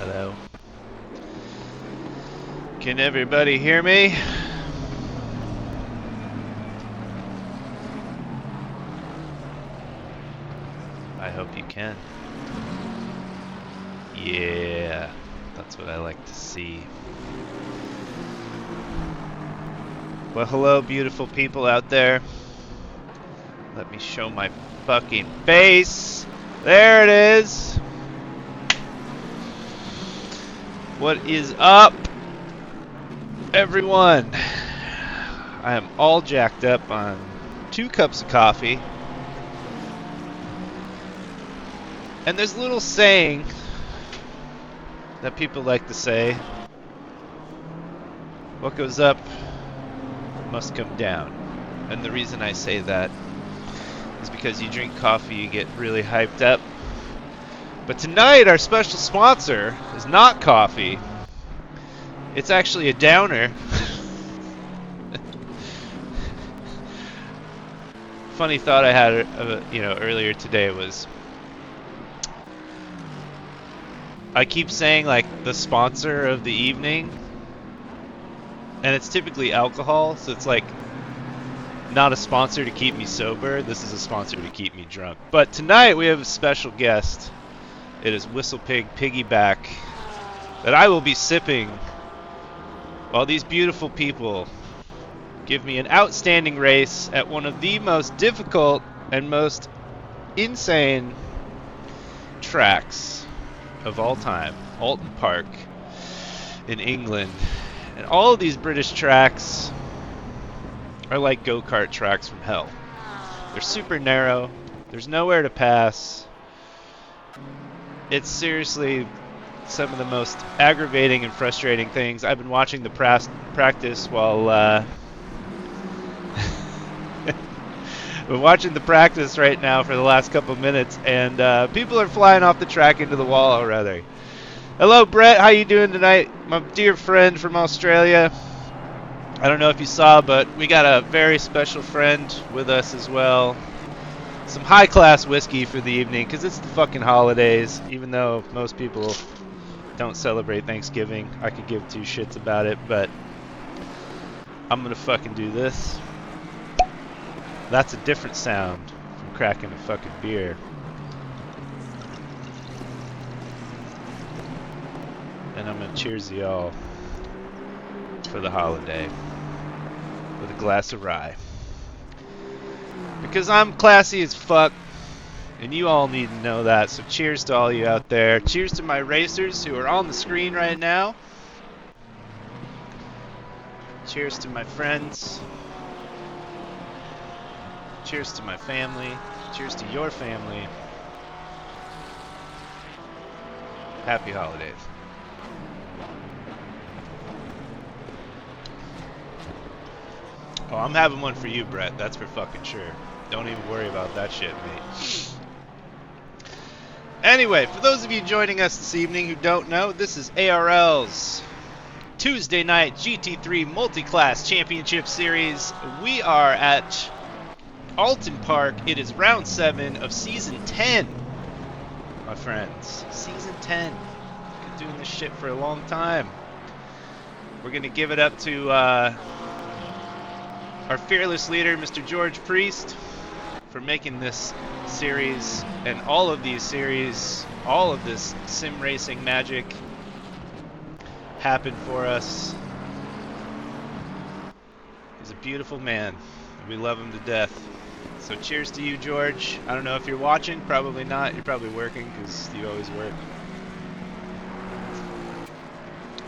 Hello. Can everybody hear me? I hope you can. Yeah, that's what I like to see. Well, hello, beautiful people out there. Let me show my fucking face. There it is. What is up, everyone? I am all jacked up on 2 cups of coffee. And there's a little saying that people like to say, what goes up must come down. And the reason I say that is because you drink coffee, you get really hyped up. But tonight, our special sponsor is not coffee. It's actually a downer. Funny thought I had, earlier today was, I keep saying like the sponsor of the evening, and it's typically alcohol, so it's like not a sponsor to keep me sober. This is a sponsor to keep me drunk. But tonight we have a special guest. It is Whistle Pig Piggyback that I will be sipping while these beautiful people give me an outstanding race at one of the most difficult and most insane tracks of all time, Oulton Park in England. And all of these British tracks are like go-kart tracks from hell. They're super narrow. There's nowhere to pass. It's seriously some of the most aggravating and frustrating things. I've been watching the practice while we're watching the practice right now for the last couple minutes, and people are flying off the track into the wall already. Hello, Brett. How you doing tonight? My dear friend from Australia. I don't know if you saw, but we got a very special friend with us as well. Some high-class whiskey for the evening, because it's the fucking holidays. Even though most people don't celebrate Thanksgiving, I could give 2 shits about it, but I'm gonna fucking do this. That's a different sound from cracking a fucking beer. And I'm gonna cheers y'all for the holiday with a glass of rye. Because I'm classy as fuck, and you all need to know that, so cheers to all you out there. Cheers to my racers who are on the screen right now. Cheers to my friends. Cheers to my family. Cheers to your family. Happy holidays. Oh, I'm having one for you, Brett. That's for fucking sure. Don't even worry about that shit, mate. Anyway, for those of you joining us this evening who don't know, this is ARL's Tuesday night GT3 Multi-Class Championship Series. We are at Oulton Park. It is round 7 of season 10, my friends. Season 10. Been doing this shit for a long time. We're going to give it up to our fearless leader, Mr. George Priest, for making this series and all of these series, all of this sim racing magic happen for us. He's a beautiful man. We love him to death. So cheers to you, George. I don't know if you're watching. Probably not. You're probably working because you always work.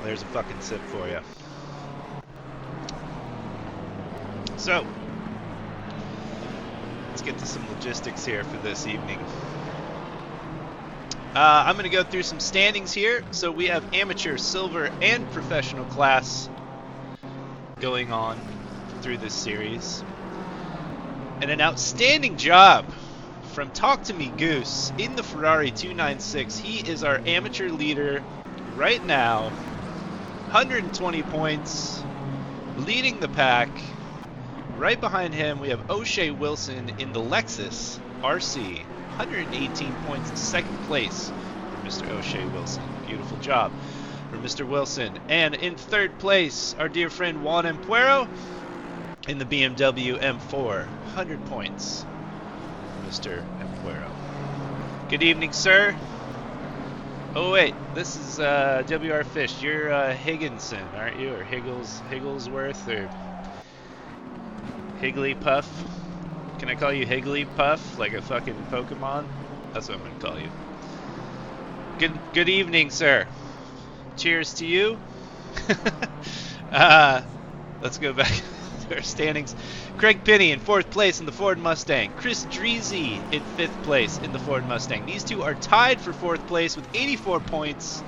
There's a fucking sip for you. So, let's get to some logistics here for this evening. I'm going to go through some standings here. So we have amateur, silver, and professional class going on through this series. And an outstanding job from Talk to Me Goose in the Ferrari 296. He is our amateur leader right now. 120 points, leading the pack. Right behind him, we have O'Shea Wilson in the Lexus RC, 118 points in second place. Mr. O'Shea Wilson. Beautiful job for Mr. Wilson. And in third place, our dear friend Juan Empuero in the BMW M4. 100 points for Mr. Empuero. Good evening, sir. Oh wait, this is WR Fish. You're Higginson, aren't you? Or Higglesworth, or Higglypuff? Can I call you Higglypuff, like a fucking Pokemon? That's what I'm gonna call you. Good evening, sir. Cheers to you. Let's go back to our standings. Craig Pinney in 4th place in the Ford Mustang. Chris Dreezy in 5th place in the Ford Mustang. These two are tied for 4th place with 84 points.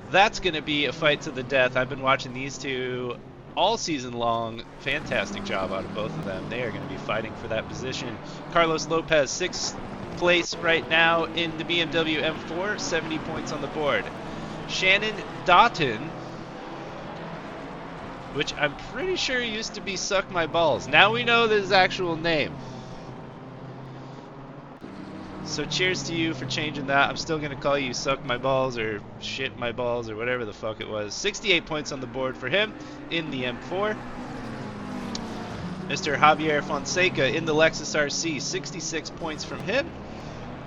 That's going to be a fight to the death. I've been watching these two all season long. Fantastic job out of both of them. They are going to be fighting for that position. Carlos Lopez, 6th place right now in the BMW M4. 70 points on the board. Shannon Doughton, which I'm pretty sure used to be Suck My Balls. Now we know his actual name. So cheers to you for changing that. I'm still going to call you Suck My Balls or Shit My Balls or whatever the fuck it was. 68 points on the board for him in the M4. Mr. Javier Fonseca in the Lexus RC. 66 points from him.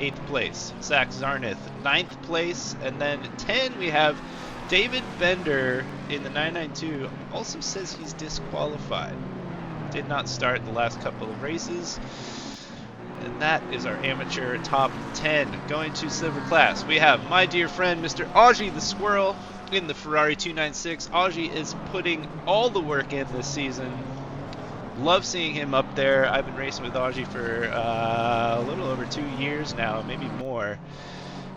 8th place. Zach Zarnith, 9th place. And then 10 we have David Bender in the 992. Also says he's disqualified. Did not start the last couple of races. And that is our amateur top 10. Going to silver class, we have my dear friend Mr. Aji the Squirrel in the Ferrari 296. Aji is putting all the work in this season. Love seeing him up there. I've been racing with Aji for a little over 2 years now, maybe more.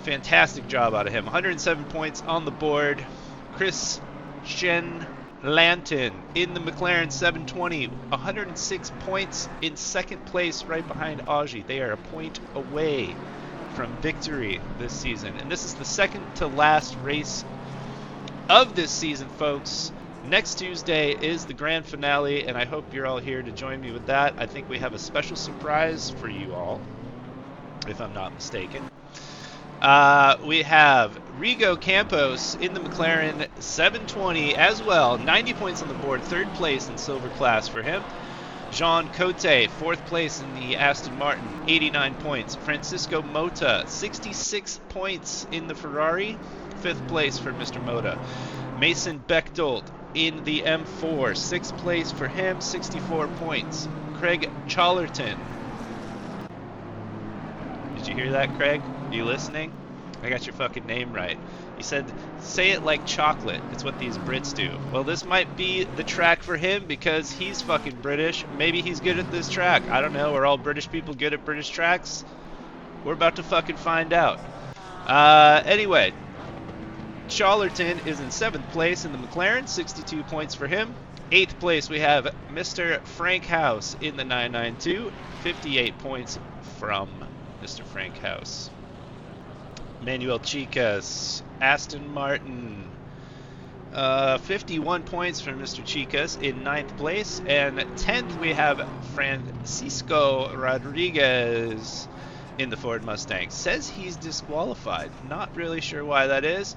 Fantastic job out of him. 107 points on the board. Chris Shen Lanton in the McLaren 720. 106 points in 2nd place right behind Aji. They are a point away from victory this season. And this is the 2nd to last race of this season, folks. Next Tuesday is the grand finale, and I hope you're all here to join me with that. I think we have a special surprise for you all, if I'm not mistaken. We have Rigo Campos in the McLaren 720 as well. 90 points on the board. 3rd place in silver class for him. Jean Cote, 4th place in the Aston Martin. 89 points. Francisco Mota, 66 points in the Ferrari. 5th place for Mr. Mota. Mason Bechtold in the M4. 6th place for him. 64 points. Craig Challerton. Did you hear that, Craig? Are you listening? I got your fucking name right. You said, say it like chocolate. It's what these Brits do. Well, this might be the track for him because he's fucking British. Maybe he's good at this track. I don't know. Are all British people good at British tracks? We're about to fucking find out. Anyway, Challerton is in 7th place in the McLaren. 62 points for him. 8th place, we have Mr. Frank House in the 992. 58 points from Mr. Frank House. Manuel Chicas, Aston Martin, 51 points from Mr. Chicas in 9th place. And 10th, we have Francisco Rodriguez in the Ford Mustang. Says he's disqualified. Not really sure why that is.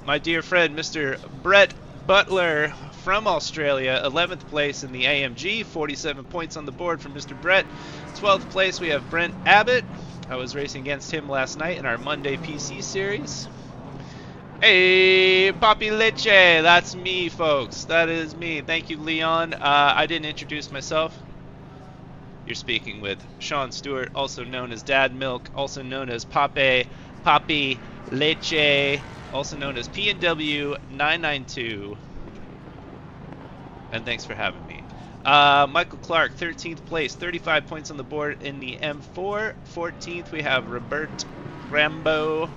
My dear friend, Mr. Brett Butler from Australia, 11th place in the AMG. 47 points on the board from Mr. Brett. 12th place, we have Brent Abbott. I was racing against him last night in our Monday PC series. Hey, Papi Leche, that's me, folks. That is me. Thank you, Leon. I didn't introduce myself. You're speaking with Sean Stewart, also known as Dad Milk, also known as Papi Leche, also known as P&W 992. And thanks for having me. Michael Clark, 13th place, 35 points on the board in the M4. 14th, we have Robert Rambo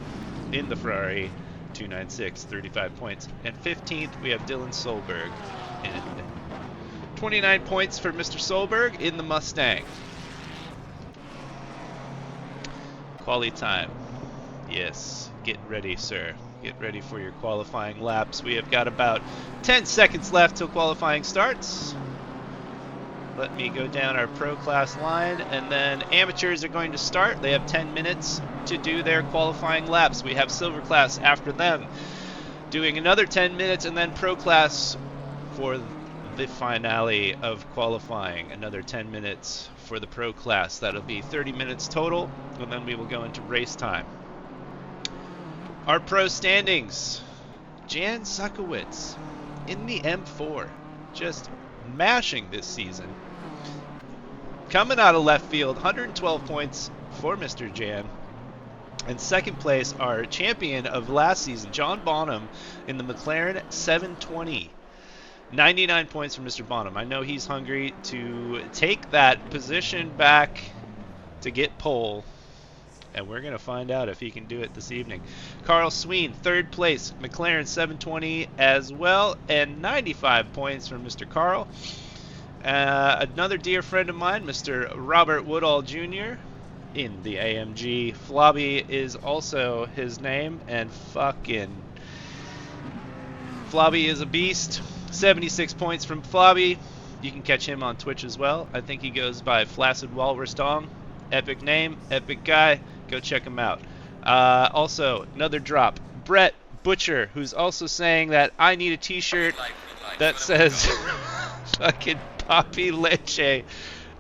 in the Ferrari 296, 35 points. And 15th, we have Dylan Solberg. And 29 points for Mr. Solberg in the Mustang. Quali time. Yes, get ready, sir. Get ready for your qualifying laps. We have got about 10 seconds left till qualifying starts. Let me go down our pro class line, and then amateurs are going to start. They have 10 minutes to do their qualifying laps. We have Silver Class after them, doing another 10 minutes, and then Pro Class for the finale of qualifying. Another 10 minutes for the Pro Class. That'll be 30 minutes total, and then we will go into race time. Our Pro standings. Jan Suckowitz in the M4, just mashing this season. Coming out of left field, 112 points for Mr. Jan. And second place, our champion of last season, John Bonham, in the McLaren 720. 99 points for Mr. Bonham. I know he's hungry to take that position back to get pole, and we're going to find out if he can do it this evening. Carl Sween, third place, McLaren 720 as well, and 95 points from Mr. Carl. Another dear friend of mine, Mr. Robert Woodall Jr., in the AMG. Flobby is also his name, and fucking Flobby is a beast. 76 points from Flobby. You can catch him on Twitch as well. I think he goes by Flaccid Walrus Dong. Epic name, epic guy. Go check him out. Also, another drop. Brett Butcher, who's also saying that I need a t-shirt that says fucking Papi Leche.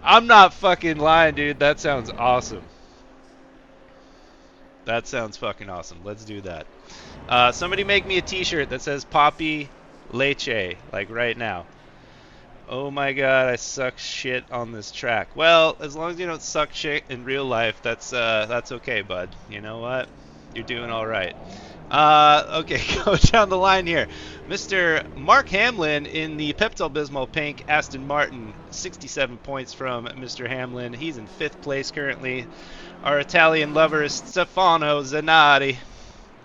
I'm not fucking lying, dude. That sounds awesome. That sounds fucking awesome. Let's do that. Somebody make me a t-shirt that says Papi Leche, like right now. Oh my god, I suck shit on this track. Well, as long as you don't suck shit in real life, that's okay, bud. You know what? You're doing all right. Okay, go down the line here. Mr. Mark Hamlin in the Pepto-Bismol pink Aston Martin, 67 points from Mr. Hamlin. He's in 5th place currently. Our Italian lover is Stefano Zanardi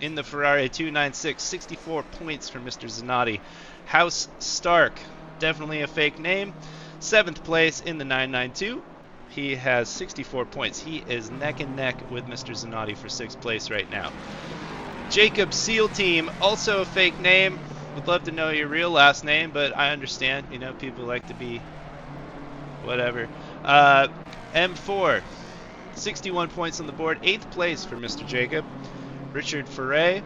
in the Ferrari 296, 64 points from Mr. Zanardi. House Stark, definitely a fake name, 7th place in the 992. He has 64 points. He is neck and neck with Mr. Zanardi for 6th place right now. Jacob Seal Team, also a fake name. Would love to know your real last name, but I understand. You know, people like to be whatever. M4, 61 points on the board. 8th place for Mr. Jacob. Richard Ferre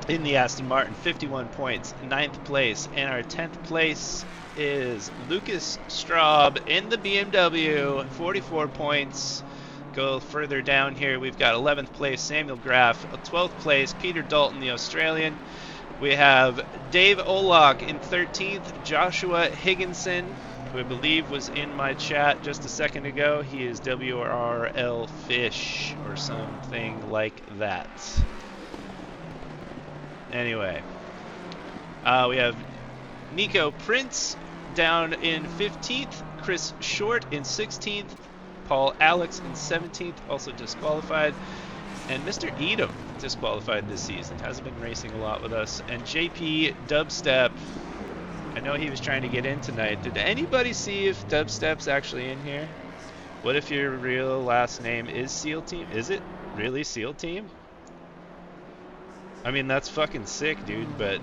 in the Aston Martin, 51 points. 9th place. And our 10th place is Lucas Straub in the BMW, 44 points. Go further down here, we've got 11th place Samuel Graff, 12th place Peter Dalton, the Australian. We have Dave Olak in 13th, Joshua Higginson, who I believe was in my chat just a second ago. He is WRL Fish or something like that. Anyway, we have Nico Prince down in 15th, Chris Short in 16th, Paul Alex in 17th, also disqualified, and Mr. Edom disqualified this season. Hasn't been racing a lot with us. And JP Dubstep, I know he was trying to get in tonight. Did anybody see if Dubstep's actually in here? What if your real last name is SEAL Team? Is it really SEAL Team? I mean, that's fucking sick, dude, but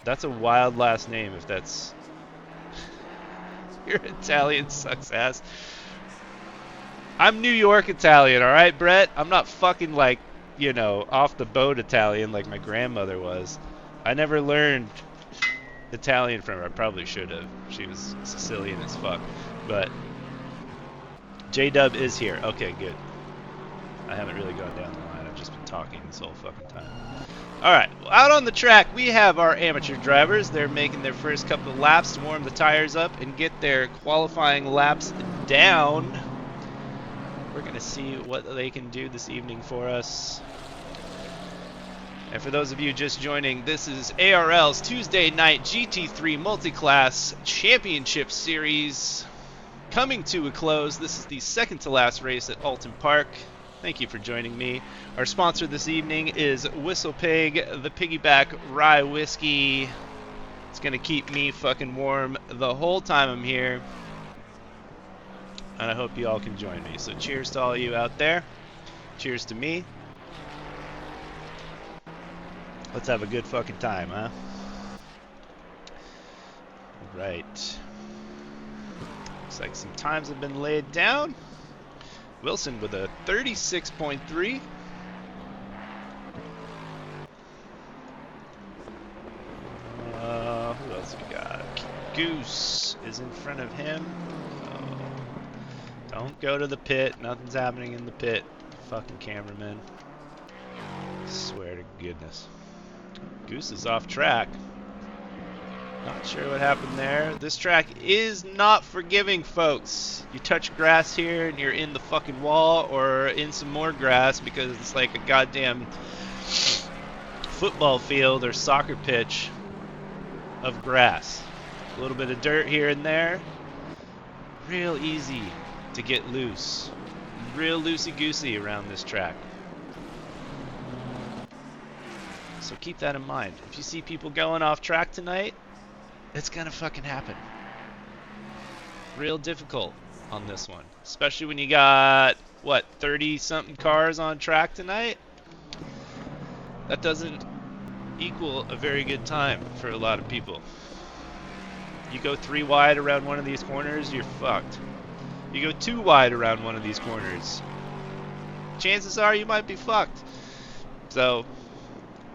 that's a wild last name if that's... Your Italian sucks ass. I'm New York Italian, alright, Brett? I'm not fucking like, you know, off the boat Italian like my grandmother was. I never learned Italian from her. I probably should have. She was Sicilian as fuck. But J-Dub is here. Okay, good. I haven't really gone down the line. I've just been talking this whole fucking time. Alright, well, out on the track, we have our amateur drivers. They're making their first couple of laps to warm the tires up and get their qualifying laps down. We're going to see what they can do this evening for us. And for those of you just joining, this is ARL's Tuesday night GT3 Multiclass Championship Series coming to a close. This is the second to last race at Oulton Park. Thank you for joining me. Our sponsor this evening is Whistle Pig, the piggyback rye whiskey. It's going to keep me fucking warm the whole time I'm here. And I hope you all can join me. So cheers to all you out there. Cheers to me. Let's have a good fucking time, huh? Right. Looks like some times have been laid down. Wilson with a 36.3. Who else we got? Goose is in front of him. Don't go to the pit. Nothing's happening in the pit. Fucking cameraman. Swear to goodness. Goose is off track. Not sure what happened there. This track is not forgiving, folks. You touch grass here and you're in the fucking wall or in some more grass because it's like a goddamn football field or soccer pitch of grass. A little bit of dirt here and there. Real easy to get loose. Real loosey-goosey around this track. So keep that in mind. If you see people going off track tonight, it's gonna fucking happen. Real difficult on this one. Especially when you got, what, 30-something cars on track tonight? That doesn't equal a very good time for a lot of people. You go 3 wide around one of these corners, you're fucked. You go 2 wide around one of these corners, chances are you might be fucked. So,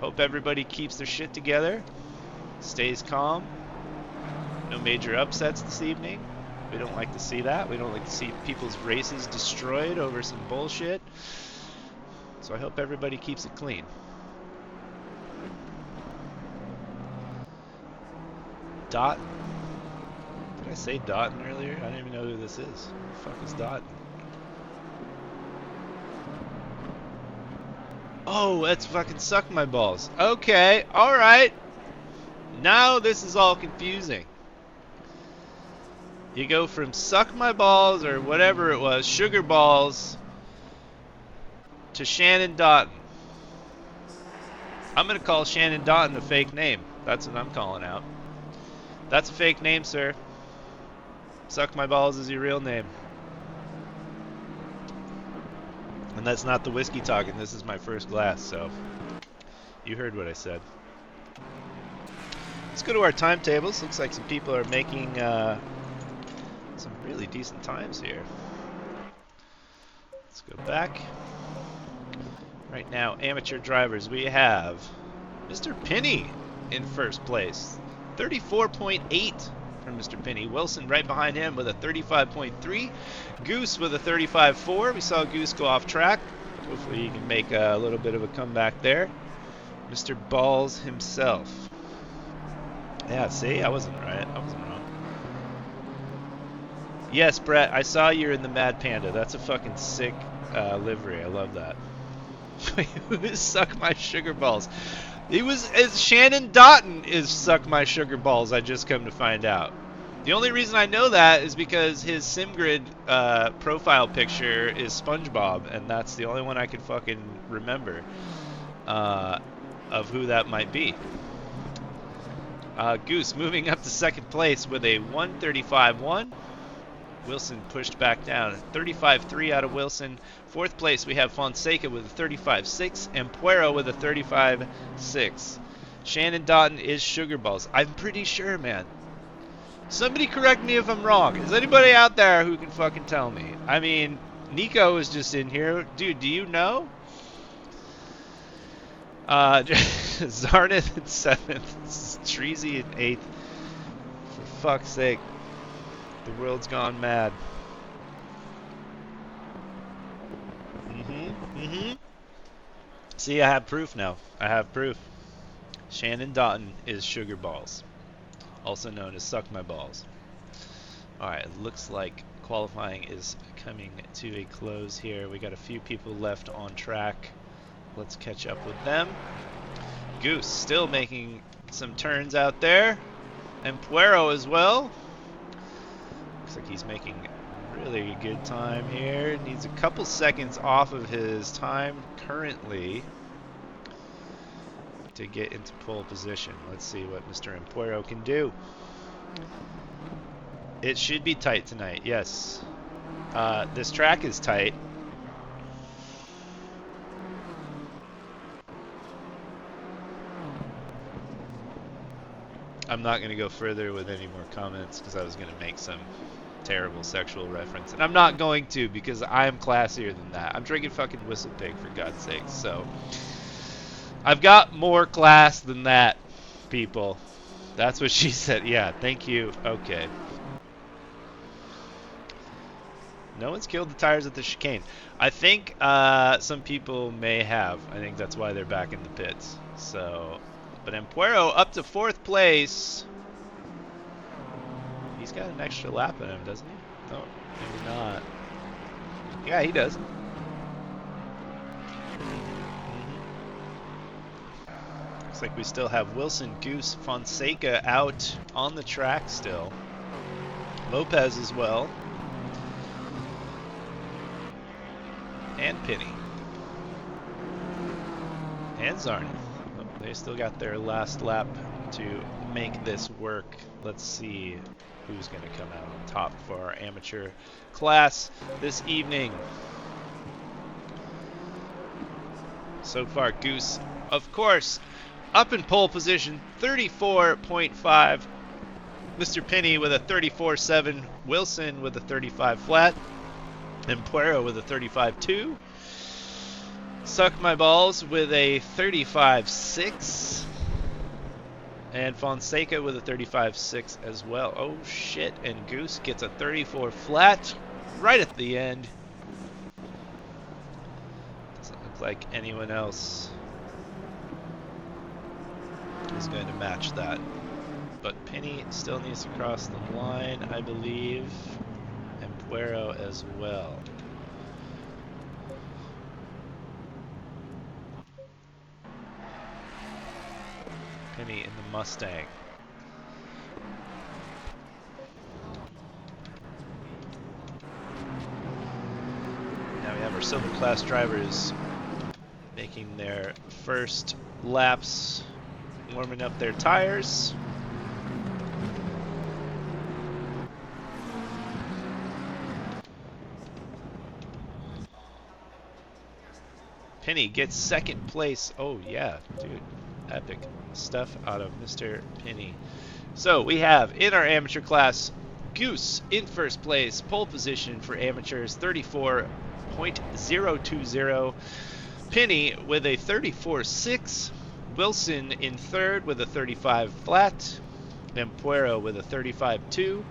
hope everybody keeps their shit together, stays calm. No major upsets this evening. We don't like to see that. We don't like to see people's races destroyed over some bullshit. So I hope everybody keeps it clean. Dot. Did I say Dotton earlier? I don't even know who this is. Who the fuck is Dotton? Oh, that's fucking Suck My Balls. Okay, alright. Now this is all confusing. You go from Suck My Balls or whatever it was, Sugar Balls, to Shannon Dotton. I'm going to call Shannon Dotton a fake name. That's what I'm calling out. That's a fake name, sir. Suck My Balls is your real name. And that's not the whiskey talking. This is my first glass, so you heard what I said. Let's go to our timetables. Looks like some people are making some really decent times here. Let's go back. Right now, amateur drivers, we have Mr. Pinney in first place. 34.8 from Mr. Pinney. Wilson right behind him with a 35.3. Goose with a 35.4. We saw Goose go off track. Hopefully he can make a little bit of a comeback there. Mr. Balls himself. Yeah, see? I wasn't right. I wasn't wrong. Yes, Brett, I saw you're in the Mad Panda. That's a fucking sick livery. I love that. Who is Suck My Sugar Balls? He was as Shannon Dotton is Suck My Sugar Balls, I just come to find out. The only reason I know that is because his SimGrid profile picture is SpongeBob, and that's the only one I could fucking remember of who that might be. Goose moving up to second place with a 135.1. Wilson pushed back down. 35.3 out of Wilson. Fourth place, we have Fonseca with a 35.6 and Puero with a 35.6. Shannon Dotton is Sugar Balls. I'm pretty sure, man. Somebody correct me if I'm wrong. Is anybody out there who can fucking tell me? I mean, Nico is just in here. Dude, do you know? Zarnith in 7th. Treasy in 8th. For fuck's sake. The world's gone mad. See, I have proof now. I have proof. Shannon Dotton is Sugar Balls, also known as Suck My Balls. Alright, it looks like qualifying is coming to a close here. We got a few people left on track. Let's catch up with them. Goose still making some turns out there. And Puero as well. Looks like he's making really good time here. Needs a couple seconds off of his time currently to get into pole position. Let's see what Mr. Empuero can do. It should be tight tonight, yes. This track is tight. I'm not going to go further with any more comments because I was going to make some terrible sexual reference. And I'm not going to because I'm classier than that. I'm drinking fucking Whistle Pig, for God's sakes. So I've got more class than that, people. That's what she said. Yeah, thank you. Okay. No one's killed the tires at the chicane. I think some people may have. I think that's why they're back in the pits. So, but Empuero up to 4th place. He's got an extra lap in him, doesn't he? No, maybe not. Yeah, he does. Looks like we still have Wilson, Goose, Fonseca out on the track still. Lopez as well. And Penny. And Zarnith. Oh, they still got their last lap to make this work. Let's see who's going to come out on top for our amateur class this evening. So far, Goose, of course, up in pole position, 34.5. Mr. Penny with a 34.7. Wilson with a 35 flat. Empuero with a 35.2. Suck My Balls with a 35.6. And Fonseca with a 35.6 as well. Oh shit, and Goose gets a 34 flat right at the end. Doesn't look like anyone else is going to match that. But Penny still needs to cross the line, I believe. Empuero as well. Penny in the Mustang. Now we have our silver class drivers making their first laps, warming up their tires. Penny gets 2nd place. Oh yeah, dude. Epic stuff out of Mr. Penny. So we have in our amateur class, Goose in 1st place, pole position for amateurs, 34.020. Penny with a 34.6. Wilson in 3rd with a 35 flat. Empuero with a 35.2.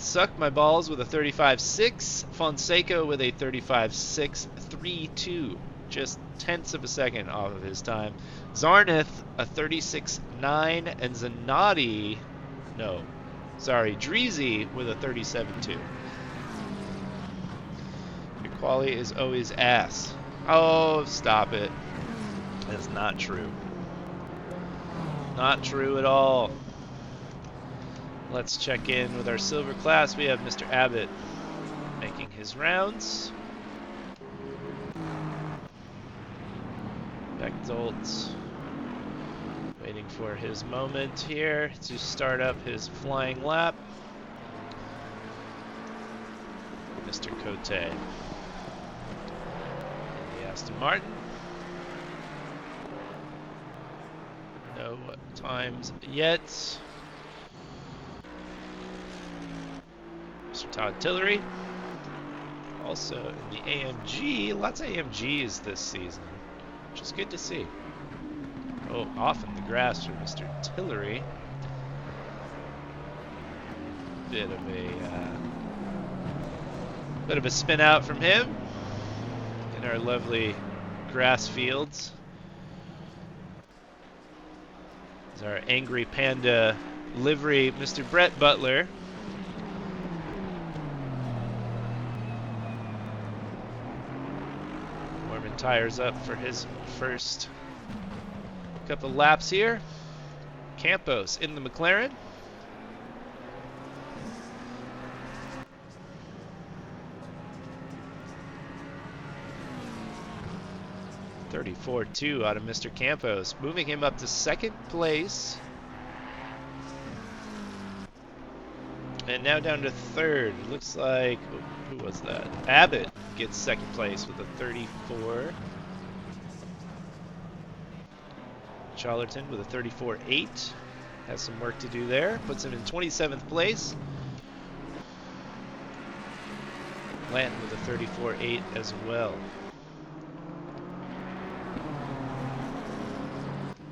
Suck My Balls with a 35.6. Fonseca with a 35.632. Just tenths of a second off of his time. Zarnith a 36.9, and Zanotti, Dreezy with a 37.2. Your quality is always ass. Oh, stop it. That's not true. Not true at all. Let's check in with our silver class. We have Mr. Abbott making his rounds. Bechtold waiting for his moment here to start up his flying lap. Mr. Cote in the Aston Martin. No times yet. Mr. Todd Tillery, also in the AMG. Lots of AMGs this season, which is good to see. Oh, off in the grass for Mr. Tillery. Bit of a spin out from him in our lovely grass fields. Is our Angry Panda livery, Mr. Brett Butler. Warming tires up for his first couple laps here. Campos in the McLaren. .34.2 out of Mr. Campos, moving him up to 2nd place. And now down to 3rd. Looks like, who was that? Abbott gets 2nd place with a 34. Charlton with a 34.8. Has some work to do there. Puts him in 27th place. Lanton with a 34.8 as well.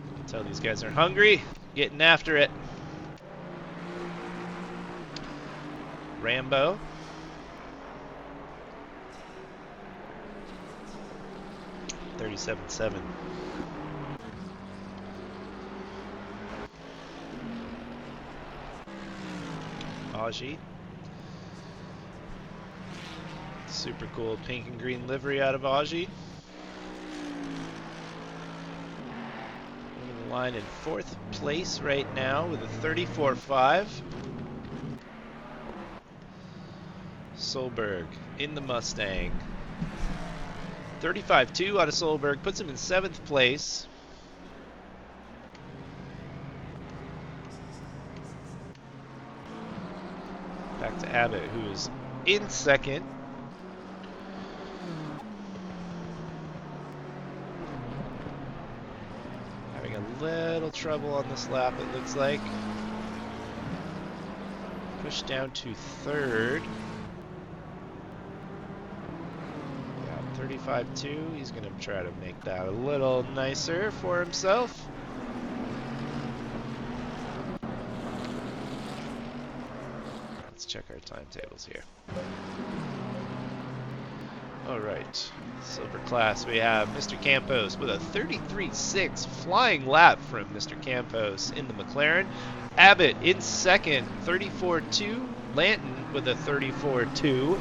You can tell these guys are hungry, getting after it. Rambo. $37.7. Aji. Super cool pink and green livery out of Aji. Moving the line in 4th place right now with a 34.5. Solberg in the Mustang. 35.2 out of Solberg puts him in 7th place. Back to Abbott, who is in 2nd. Having a little trouble on this lap, it looks like. Pushed down to 3rd. 35.2. He's going to try to make that a little nicer for himself. Let's check our timetables here. All right, silver class, we have Mr. Campos with a 33.6 flying lap from Mr. Campos in the McLaren. Abbott in 2nd, 34.2. Lanton with a 34.2.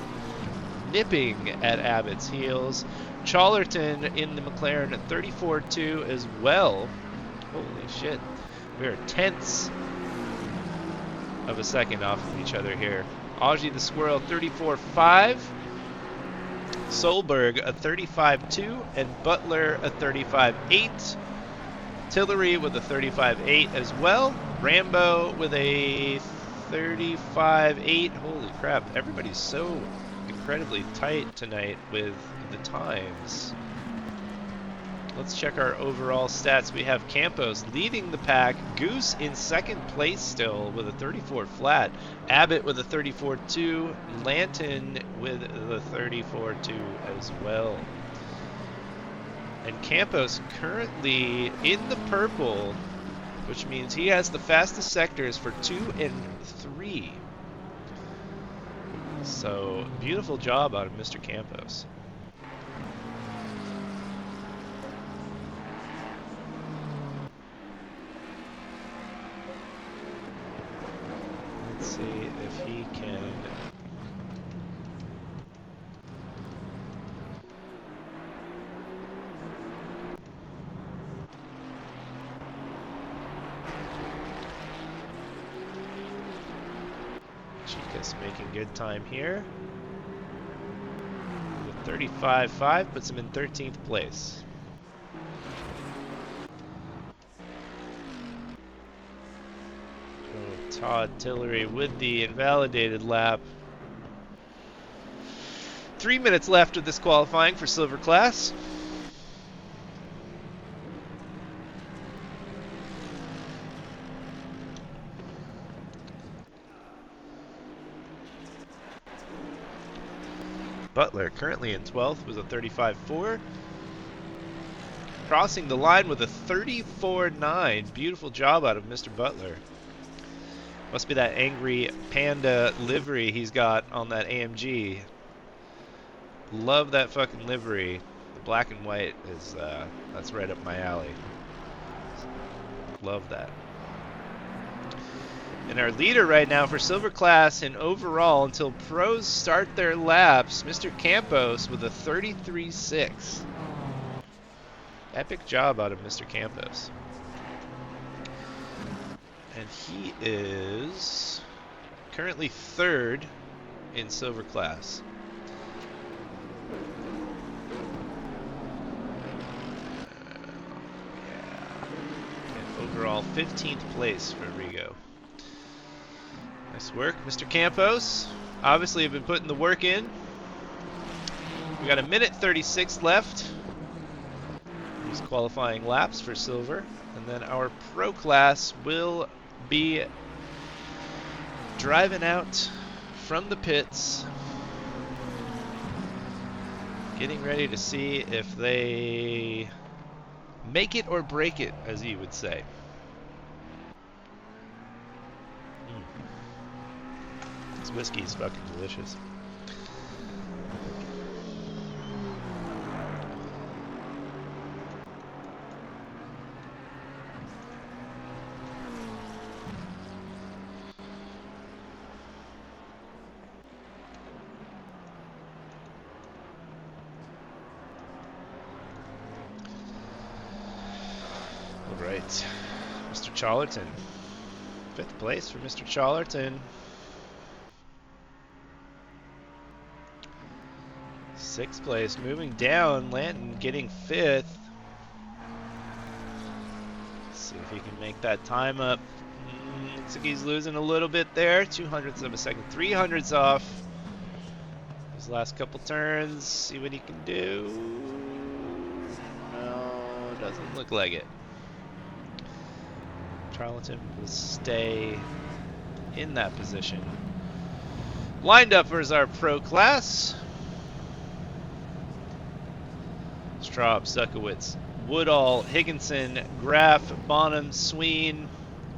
Nipping at Abbott's heels. Challerton in the McLaren at 34.2 as well. Holy shit. We are tenths of a second off of each other here. Aji the Squirrel 34.5. Solberg a 35.2 and Butler a 35.8. Tillery with a 35.8 as well. Rambo with a 35.8. Holy crap, everybody's so incredibly tight tonight with the times. Let's check our overall stats. We have Campos leading the pack. Goose in 2nd place still with a 34 flat. Abbott with a 34.2. Lanton with the 34.2 as well. And Campos currently in the purple, which means he has the fastest sectors for 2 and 3. So, beautiful job out of Mr. Campos. Let's see if he can... Chica's making good time here. 35.5 puts him in 13th place. Oh, Todd Tillery with the invalidated lap. 3 minutes left of this qualifying for silver class. Butler currently in 12th with a 35.4. Crossing the line with a 34.9. Beautiful job out of Mr. Butler. Must be that angry panda livery he's got on that AMG. Love that fucking livery. The black and white is, that's right up my alley. Love that. And our leader right now for silver class and overall until pros start their laps, Mr. Campos with a 33.6. Epic job out of Mr. Campos. And he is currently 3rd in silver class. And overall 15th place for Rigo. Nice work, Mr. Campos. Obviously, have been putting the work in. We got a minute 36 left. These qualifying laps for silver. And then our pro class will be driving out from the pits Getting ready to see if they make it or break it, as you would say. This whiskey is fucking delicious. All right, Mr. Challerton. 5th place for Mr. Challerton. 6th place, moving down. Lanton getting 5th. Let's see if he can make that time up. Looks like he's losing a little bit there. 200ths of a second, 300ths off. His last couple turns, see what he can do. No, doesn't look like it. Charlton will stay in that position. Lined up is our pro class. Straub, Suckowitz, Woodall, Higginson, Graff, Bonham, Sween.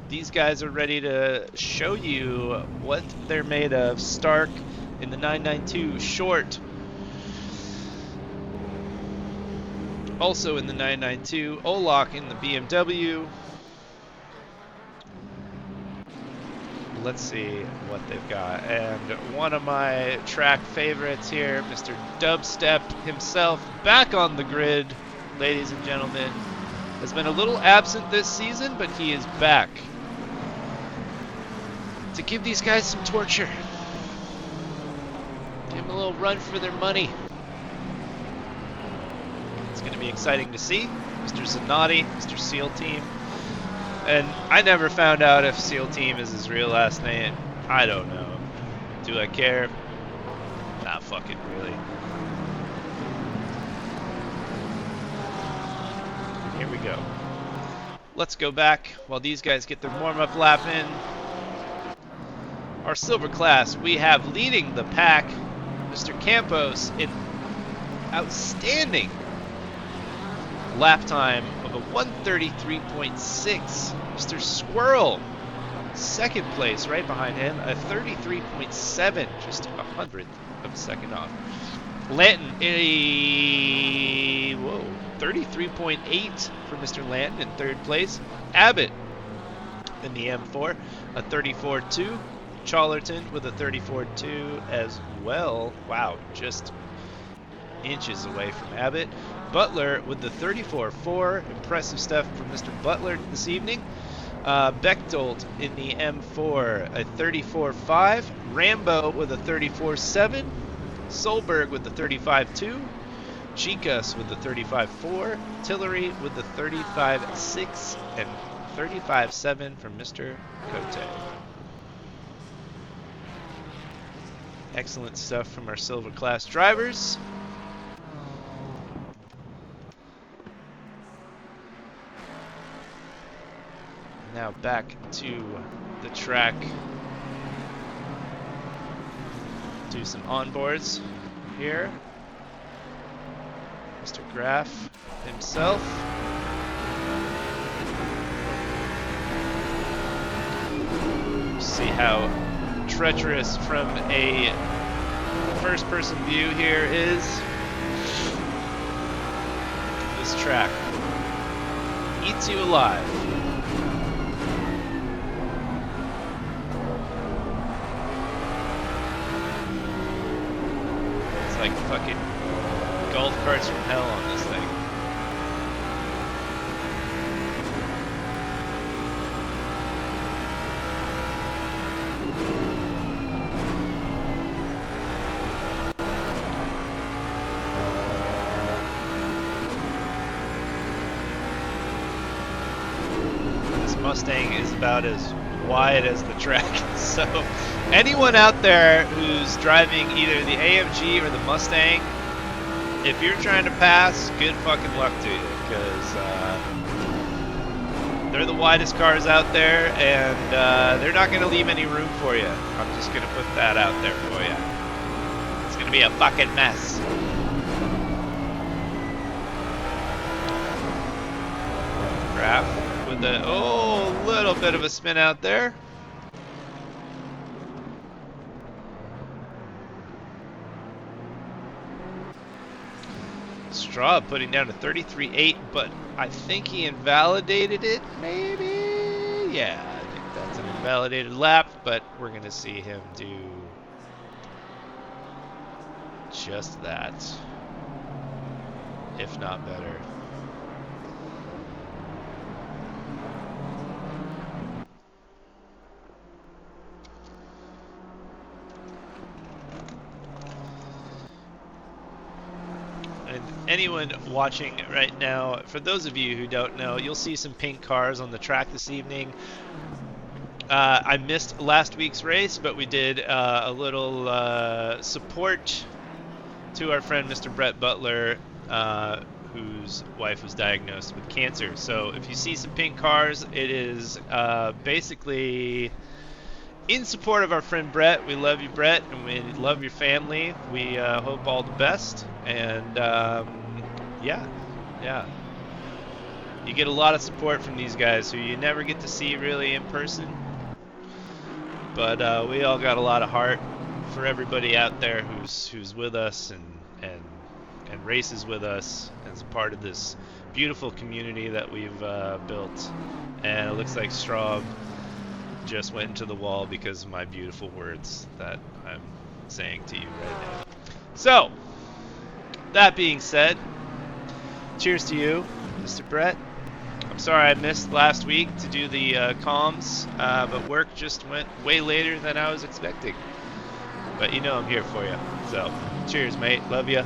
These guys are ready to show you what they're made of. Stark in the 992 short. Also in the 992, Olak in the BMW. Let's see what they've got. And one of my track favorites here, Mr. Dubstep himself, back on the grid, ladies and gentlemen. Has been a little absent this season, but he is back to give these guys some torture. Give them a little run for their money. It's going to be exciting to see. Mr. Zanotti, Mr. SEAL Team. And I never found out if SEAL Team is his real last name. I don't know. Do I care? Not fucking really. Here we go. Let's go back while these guys get their warm-up lap in. Our silver class, we have leading the pack, Mr. Campos in outstanding lap time of a 133.6. Mr. Squirrel, 2nd place, right behind him, a 33.7, just 100th of a second off. Lanton, 33.8 for Mr. Lanton in 3rd place. Abbott in the M4, a 34.2. Challerton with a 34.2 as well. Wow, just inches away from Abbott. Butler with the 34.4. Impressive stuff from Mr. Butler this evening. Bechtold in the M4, a 34.5. Rambo with a 34.7. Solberg with the 35.2. Chicas with the 35.4. Tillery with the 35.6. And 35.7 from Mr. Cote. Excellent stuff from our silver class drivers. Now back to the track. Do some onboards here. Mr. Graff himself. See how treacherous from a first-person view here is. This track eats you alive. It's like fucking golf carts from hell on this thing. Mustang is about as wide as the track. So anyone out there who's driving either the AMG or the Mustang, if you're trying to pass, good fucking luck to you, because they're the widest cars out there, and they're not going to leave any room for you. I'm just going to put that out there for you. It's going to be a fucking mess. with a little bit of a spin out there. Straub putting down a 33.8, but I think he invalidated it, maybe? Yeah, I think that's an invalidated lap, but we're going to see him do just that, if not better. And anyone watching right now, for those of you who don't know, you'll see some pink cars on the track this evening. I missed last week's race, but we did a little support to our friend Mr. Brett Butler, whose wife was diagnosed with cancer. So if you see some pink cars, it is basically in support of our friend Brett. We love you, Brett, and we love your family. We hope all the best. And yeah. You get a lot of support from these guys who you never get to see really in person. But we all got a lot of heart for everybody out there who's with us and races with us as a part of this beautiful community that we've built. And it looks like Straub just went into the wall because of my beautiful words that I'm saying to you right now. So, that being said, cheers to you, Mr. Brett. I'm sorry I missed last week to do the comms, but work just went way later than I was expecting. But you know I'm here for you. So, cheers, mate. Love you.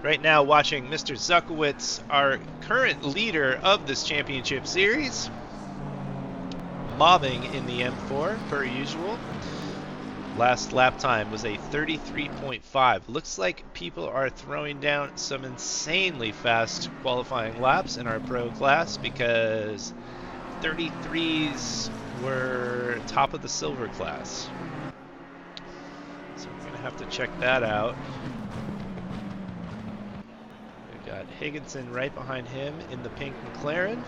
Right now watching Mr. Zuckowitz, our current leader of this championship series, mobbing in the M4 per usual. Last lap time was a 33.5. Looks like people are throwing down some insanely fast qualifying laps in our pro class because 33s were top of the silver class. So we're going to have to check that out. We've got Higginson right behind him in the pink McLaren.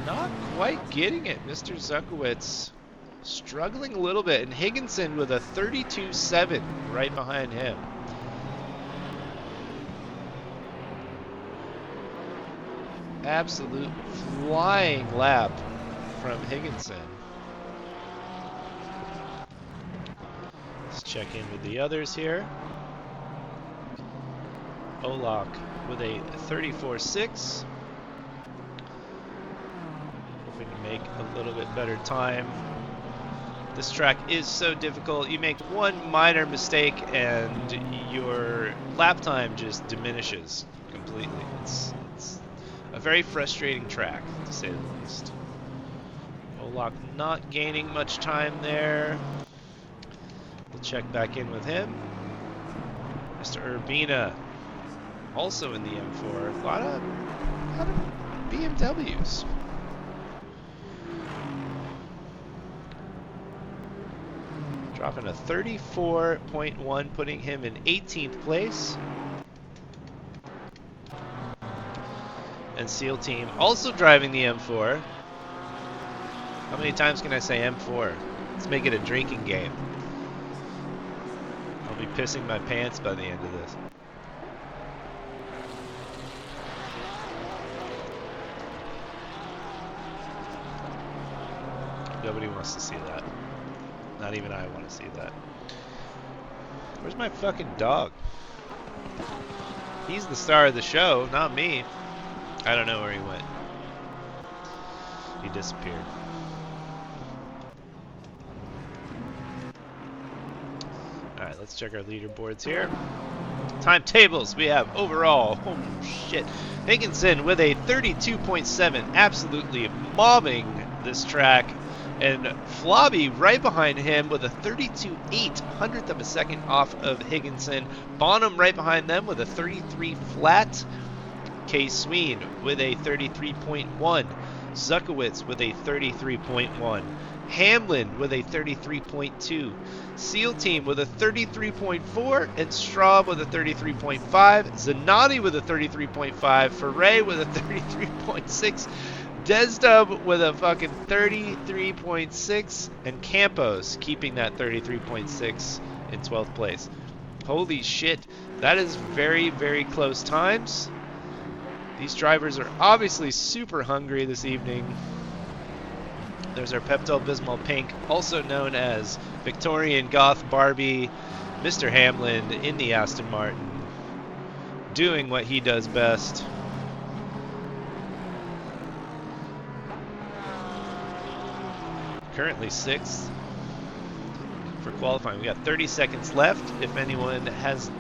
Not quite getting it, Mr. Zuckowitz. Struggling a little bit, and Higginson with a 32.7 right behind him. Absolute flying lap from Higginson. Let's check in with the others here. Olak with a 34.6. Hoping to make a little bit better time. This track is so difficult. You make one minor mistake and your lap time just diminishes completely. It's a very frustrating track, to say the least. Olak not gaining much time there. We'll check back in with him. Mr. Urbina, also in the M4. A lot of BMWs. Dropping a 34.1, putting him in 18th place. And SEAL Team also driving the M4. How many times can I say M4? Let's make it a drinking game. I'll be pissing my pants by the end of this. Nobody wants to see that. Not even I want to see that. Where's my fucking dog? He's the star of the show, not me. I don't know where he went. He disappeared. Alright, let's check our leaderboards here. Timetables, we have overall, oh shit, Higginson with a 32.7, absolutely mobbing this track. And Flobby right behind him with a 32.8, hundredth of a second off of Higginson. Bonham right behind them with a 33 flat. K. Sween with a 33.1. Zuckowitz with a 33.1. Hamlin with a 33.2. SEAL Team with a 33.4, and Straub with a 33.5, Zanotti with a 33.5, Ferre with a 33.6, Desdub with a fucking 33.6, and Campos keeping that 33.6 in 12th place. Holy shit, that is very, very close times. These drivers are obviously super hungry this evening. There's our Pepto-Bismol Pink, also known as Victorian Goth Barbie, Mr. Hamlin in the Aston Martin, doing what he does best. Currently 6th for qualifying. We got 30 seconds left. If anyone has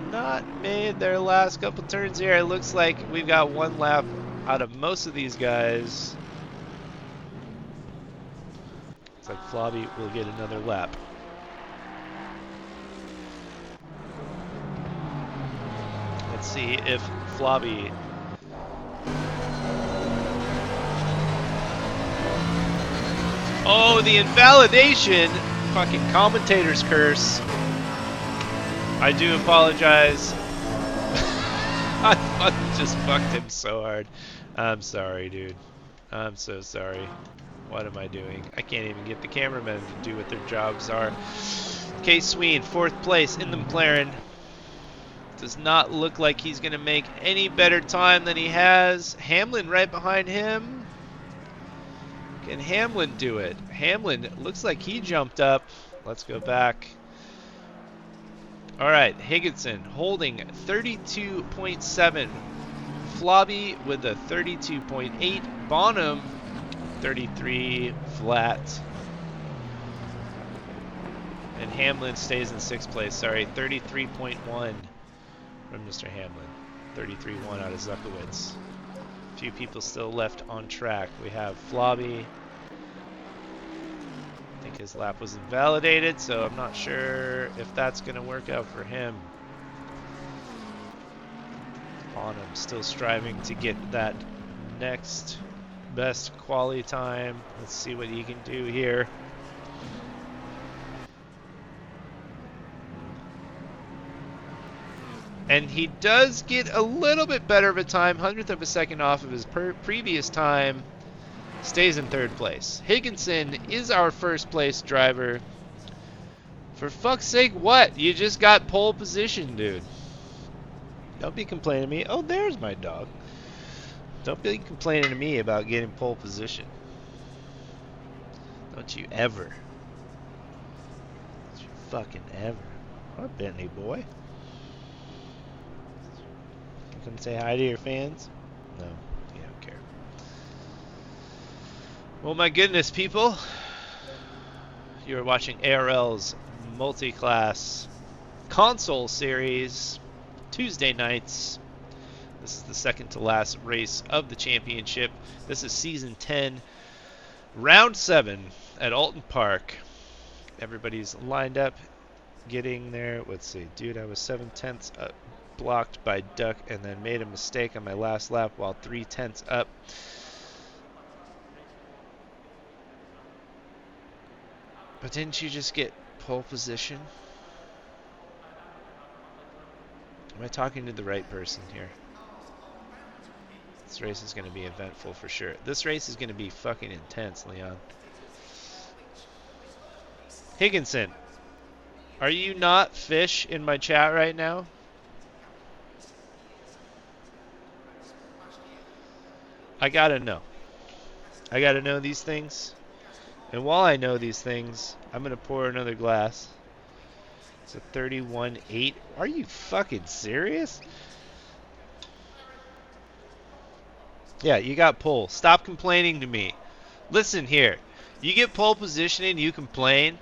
not made their last couple turns here, it looks like we've got one lap out of most of these guys. Looks like Flobby will get another lap. Let's see if Flobby... Oh, the invalidation! Fucking commentator's curse. I do apologize. I just fucked him so hard. I'm sorry, dude. I'm so sorry. What am I doing? I can't even get the cameramen to do what their jobs are. Case Sween, 4th place in the McLaren. Does not look like he's going to make any better time than he has. Hamlin right behind him. Can Hamlin do it? Hamlin looks like he jumped up. Let's go back. All right, Higginson holding 32.7. Flobby with a 32.8. Bonham 33 flat. And Hamlin stays in 6th place. Sorry, 33.1 from Mr. Hamlin. 33.1 out of Zuckowitz. Few people still left on track. We have Flobby. I think his lap was invalidated, so I'm not sure if that's going to work out for him. Bonham still striving to get that next best quali time. Let's see what he can do here. And he does get a little bit better of a time, 100th of a second off of his previous time. Stays in 3rd place. Higginson is our 1st place driver. For fuck's sake, what? You just got pole position, dude. Don't be complaining to me. Oh, there's my dog. Don't be complaining to me about getting pole position. Don't you ever. Don't you fucking ever. What, Bentley boy? You come say hi to your fans? No, you don't care. Well, my goodness, people. You are watching ARL's multi-class console series, Tuesday nights. This is the second to last race of the championship. This is season 10, round 7 at Oulton Park. Everybody's lined up, getting there. Let's see, dude, I was 7/10 blocked by Duck and then made a mistake on my last lap while 3/10 up. But didn't you just get pole position? Am I talking to the right person here? This race is going to be eventful for sure. This race is going to be fucking intense, Leon. Higginson, are you not fish in my chat right now? I gotta know. I gotta know these things. And while I know these things, I'm going to pour another glass. It's a 31.8. Are you fucking serious? Yeah, you got pole. Stop complaining to me. Listen here. You get pole positioning, you complain,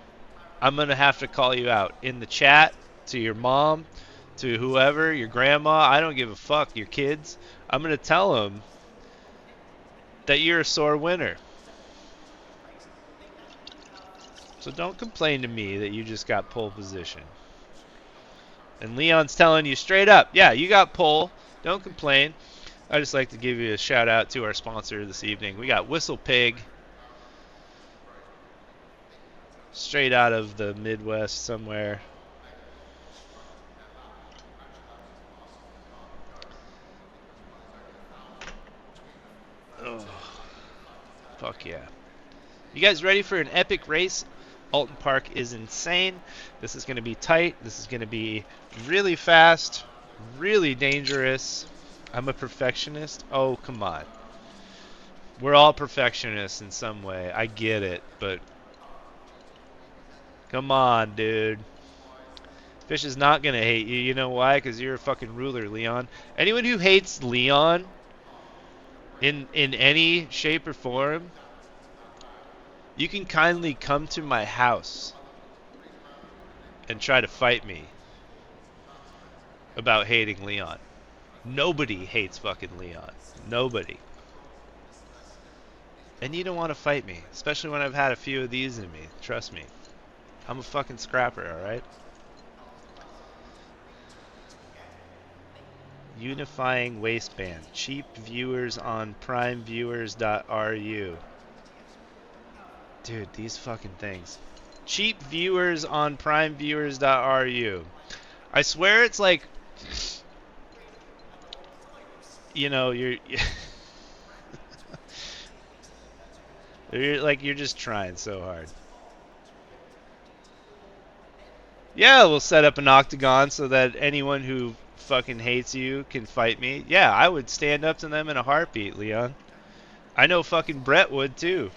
I'm going to have to call you out. In the chat, to your mom, to whoever, your grandma, I don't give a fuck, your kids. I'm going to tell them that you're a sore winner. So don't complain to me that you just got pole position. And Leon's telling you straight up, yeah, you got pole. Don't complain. I just like to give you a shout out to our sponsor this evening. We got Whistle Pig. Straight out of the Midwest somewhere. Oh, fuck yeah. You guys ready for an epic race? Oulton Park is insane. This is going to be tight. This is going to be really fast, really dangerous. I'm a perfectionist. Oh, come on. We're all perfectionists in some way. I get it, but come on, dude. Fish is not going to hate you. You know why? Because you're a fucking ruler, Leon. Anyone who hates Leon in any shape or form, you can kindly come to my house and try to fight me about hating Leon. Nobody hates fucking Leon. Nobody. And you don't want to fight me, especially when I've had a few of these in me. Trust me. I'm a fucking scrapper, alright? Unifying waistband. Cheap viewers on primeviewers.ru. Dude, these fucking things. Cheap viewers on primeviewers.ru. I swear it's like, you know, you're you're just trying so hard. Yeah, we'll set up an octagon so that anyone who fucking hates you can fight me. Yeah, I would stand up to them in a heartbeat, Leon. I know fucking Brett would too.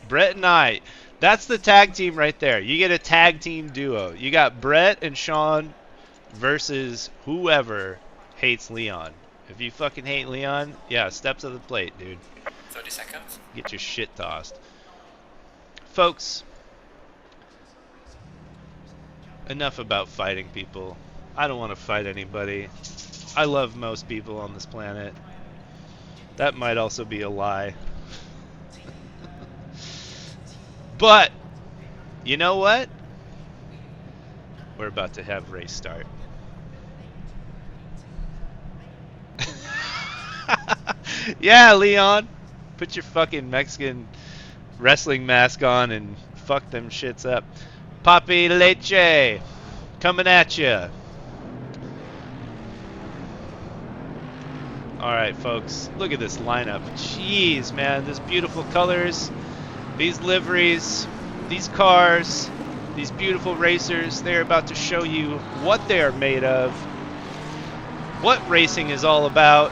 Brett and I. That's the tag team right there. You get a tag team duo. You got Brett and Sean versus whoever hates Leon. If you fucking hate Leon, yeah, step to the plate, dude. 30 seconds. Get your shit tossed. Folks, enough about fighting people. I don't want to fight anybody. I love most people on this planet. That might also be a lie. But, you know what? We're about to have race start. Yeah, Leon. Put your fucking Mexican wrestling mask on and fuck them shits up. Papi Leche. Coming at ya. Alright, folks. Look at this lineup. Jeez, man. These beautiful colors. These liveries. These cars. These beautiful racers. They're about to show you what they are made of. What racing is all about.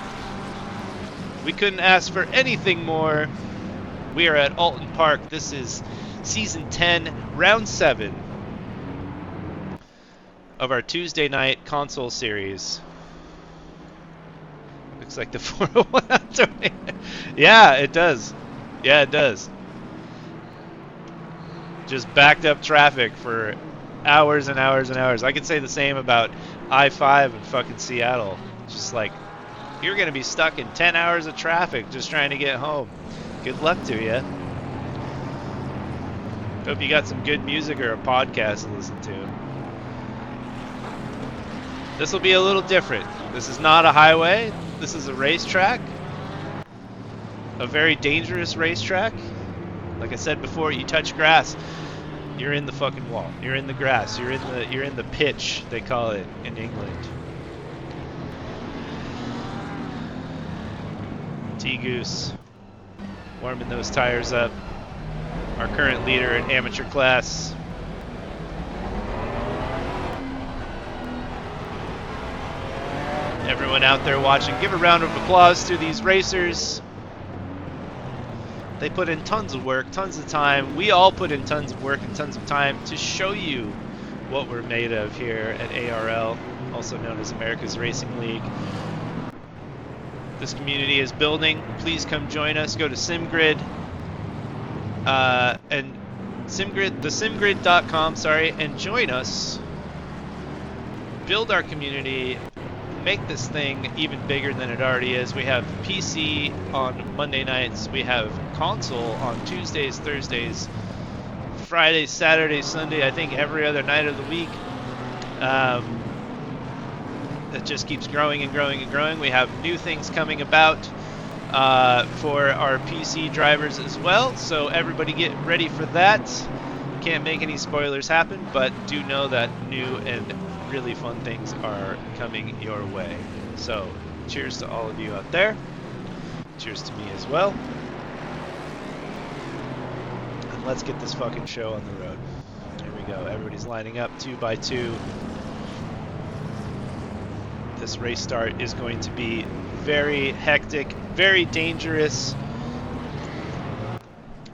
We couldn't ask for anything more. We are at Oulton Park. This is Season 10, Round 7 of our Tuesday night console series. Looks like the 401 Antonio. Yeah, it does. Yeah, it does. Just backed up traffic for hours and hours and hours. I could say the same about I-5 in fucking Seattle. It's just like, you're going to be stuck in 10 hours of traffic just trying to get home. Good luck to you. Hope you got some good music or a podcast to listen to. This will be a little different. This is not a highway. This is a racetrack. A very dangerous racetrack. Like I said before, you touch grass, you're in the fucking wall. You're in the grass. You're in the pitch, they call it in England. T-Goose warming those tires up. Our current leader in amateur class. Everyone out there watching, give a round of applause to these racers. They put in tons of work, tons of time. We all put in tons of work and tons of time to show you what we're made of here at ARL, also known as America's Racing League. This community is building. Please come join us. Go to SimGrid and thesimgrid.com, and join us. Build our community. Make this thing even bigger than it already is. We have PC on Monday nights. We have console on Tuesdays, Thursdays, Fridays, Saturdays, Sunday. I think every other night of the week. It just keeps growing and growing and growing. We have new things coming about for our PC drivers as well. So everybody get ready for that. Can't make any spoilers happen, but do know that new and really fun things are coming your way. So, cheers to all of you out there. Cheers to me as well. And let's get this fucking show on the road. Here we go. Everybody's lining up 2 by 2. This race start is going to be very hectic, very dangerous.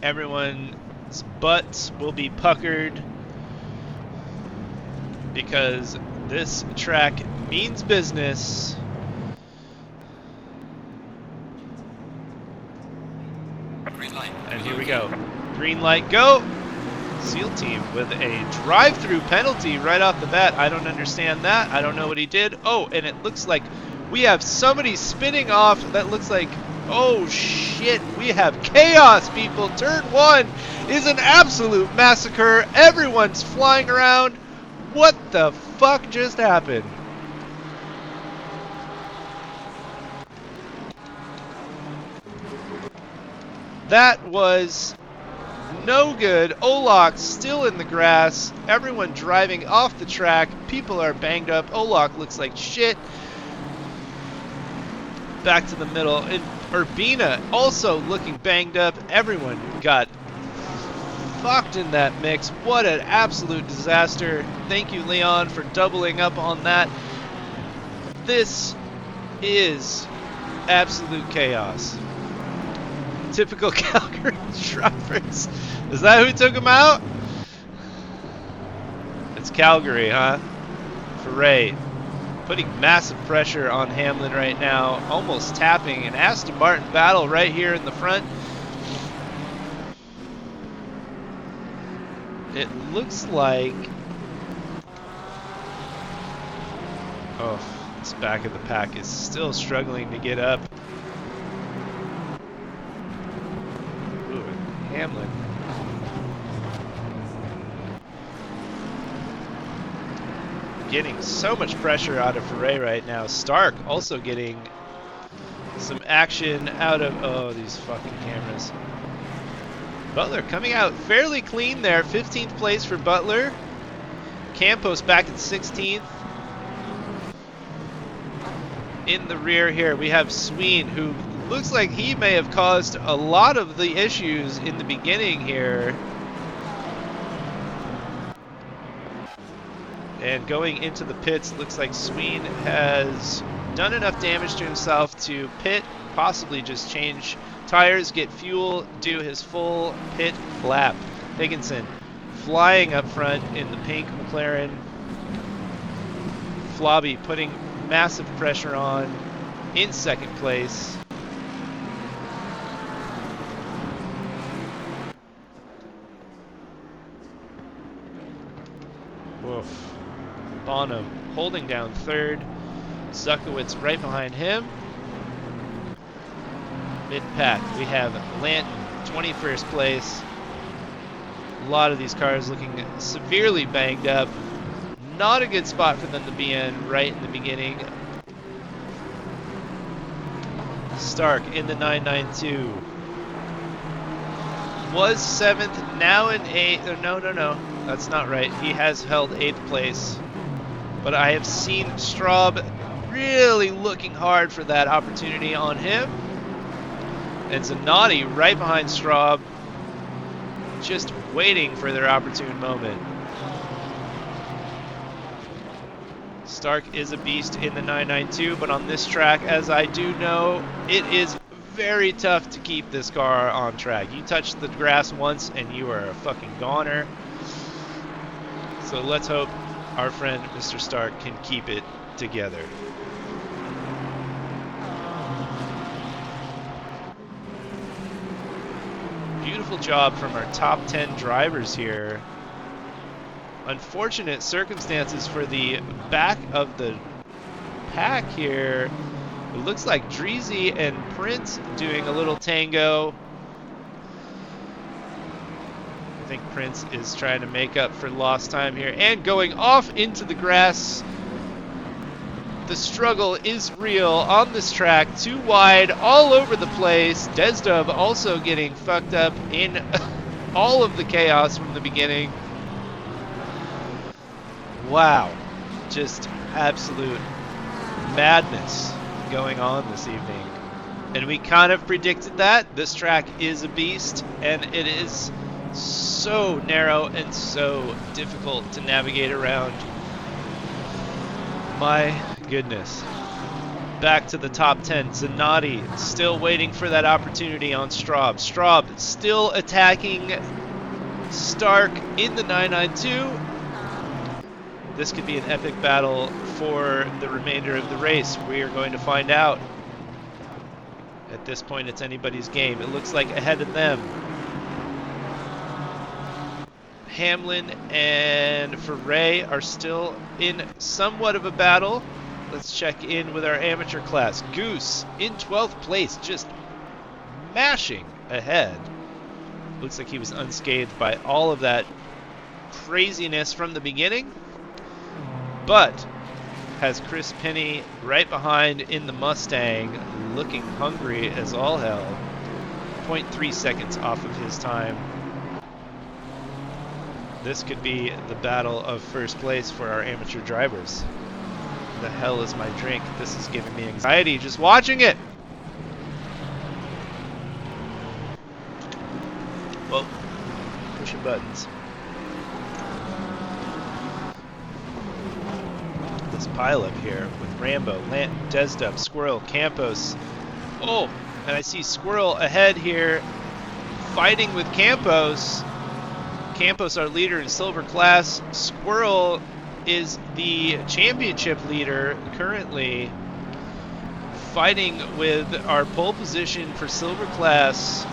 Everyone's butts will be puckered because this track means business. Green light. And here we go. Green light, go! SEAL team with a drive-through penalty right off the bat. I don't understand that. I don't know what he did. Oh, and it looks like we have somebody spinning off. That looks like, oh shit, we have chaos, people. Turn 1 is an absolute massacre. Everyone's flying around. What the fuck just happened? That was no good. Olak still in the grass. Everyone driving off the track. People are banged up. Olak looks like shit. Back to the middle. And Urbina also looking banged up. Everyone got fucked in that mix. What an absolute disaster. Thank you, Leon, for doubling up on that. This is absolute chaos. Typical Calgary drivers. Is that who took him out? It's Calgary, huh? Foray. Putting massive pressure on Hamlin right now. Almost tapping an Aston Martin battle right here in the front. It looks like... oh, this back of the pack is still struggling to get up. Hamlin. Getting so much pressure out of Foray right now. Stark also getting some action out of... oh, these fucking cameras. Butler coming out fairly clean there. 15th place for Butler. Campos back in 16th. In the rear here, we have Sween, who looks like he may have caused a lot of the issues in the beginning here. And going into the pits, looks like Sween has done enough damage to himself to pit, possibly just change tires, get fuel, do his full pit lap. Higginson flying up front in the pink McLaren. Flobby putting massive pressure on in second place. Woof. Bonham holding down third. Zuckowitz right behind him. Mid-pack, we have Lanton, 21st place. A lot of these cars looking severely banged up. Not a good spot for them to be in right in the beginning. Stark in the 992. Was 7th, now in 8th. No. That's not right. He has held 8th place. But I have seen Straub really looking hard for that opportunity on him. And Zanotti right behind Straub, just waiting for their opportune moment. Stark is a beast in the 992, but on this track, as I do know, it is very tough to keep this car on track. You touch the grass once and you are a fucking goner. So let's hope our friend Mr. Stark can keep it together. Beautiful job from our top 10 drivers here. Unfortunate circumstances for the back of the pack here. It looks like Dreezy and Prince doing a little tango. I think Prince is trying to make up for lost time here and going off into the grass. The struggle is real on this track. Too wide all over the place. Desdub also getting fucked up in all of the chaos from the beginning. Wow, just absolute madness going on this evening. And we kind of predicted that. This track is a beast, and it is so narrow and so difficult to navigate around. My goodness. Back to the top 10. Zanotti still waiting for that opportunity on Straub. Straub still attacking Stark in the 992. This could be an epic battle for the remainder of the race. We are going to find out. At this point, it's anybody's game. It looks like ahead of them, Hamlin and Ferrey are still in somewhat of a battle. Let's check in with our amateur class. Goose in 12th place, just mashing ahead. Looks like he was unscathed by all of that craziness from the beginning, but has Chris Penny right behind in the Mustang, looking hungry as all hell. 0.3 seconds off of his time. This could be the battle of first place for our amateur drivers. The hell is my drink? This is giving me anxiety just watching it. Well, pushing buttons. This pileup here with Rambo, Lanton, Desdub, Squirrel, Campos. Oh, and I see Squirrel ahead here fighting with Campos. Campos, our leader in silver class. Squirrel is the championship leader currently, fighting with our pole position for silver class,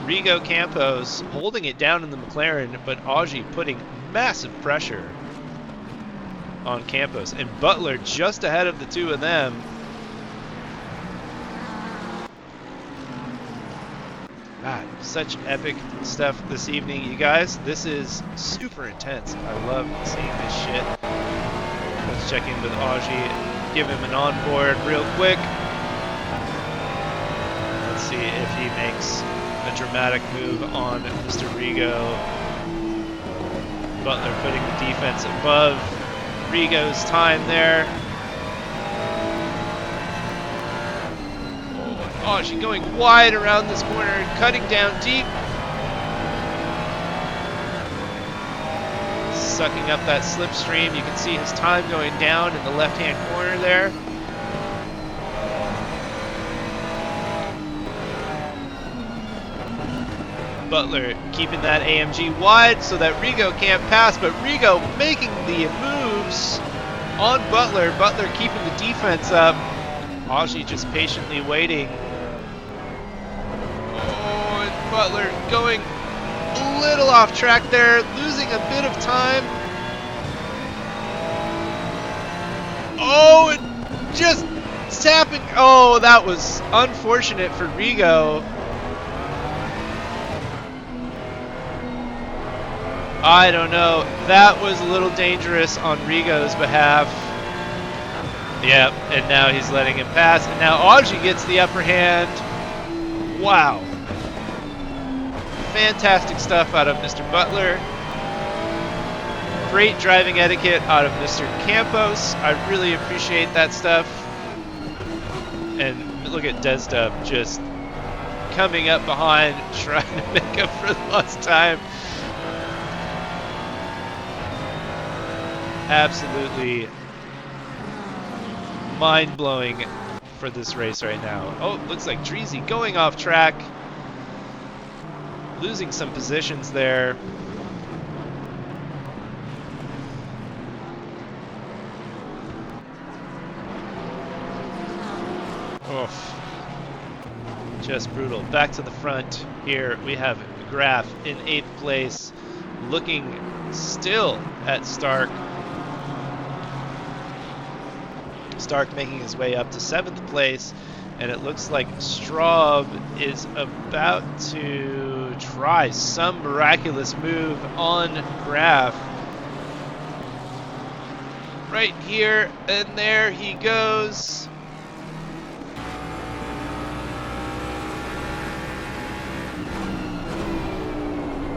Rigo Campos, holding it down in the McLaren, but Augie putting massive pressure on Campos, and Butler just ahead of the two of them. God, such epic stuff this evening, you guys. This is super intense. I love seeing this shit. Let's check in with Augie, give him an onboard real quick. Let's see if he makes a dramatic move on Mr. Rigo. Butler putting the defense above Rigo's time there. Oh, she's going wide around this corner, cutting down deep. Sucking up that slipstream. You can see his time going down in the left-hand corner there. Butler keeping that AMG wide so that Rigo can't pass, but Rigo making the moves on Butler. Butler keeping the defense up. Augie just patiently waiting. Oh, and Butler going a little off track there, losing a bit of time. Oh, and just tapping. Oh, that was unfortunate for Rigo. I don't know. That was a little dangerous on Rigo's behalf. Yep, and now he's letting him pass, and now Augie gets the upper hand. Wow. Fantastic stuff out of Mr. Butler. Great driving etiquette out of Mr. Campos. I really appreciate that stuff. And look at Desdub just coming up behind, trying to make up for the lost time. Absolutely mind-blowing for this race right now. Oh, looks like Dreezy going off track, losing some positions there. Oof. Just brutal. Back to the front here. We have Graf in 8th place, looking still at Stark. Stark making his way up to 7th place, and it looks like Straub is about to try some miraculous move on Graf. Right here, and there he goes.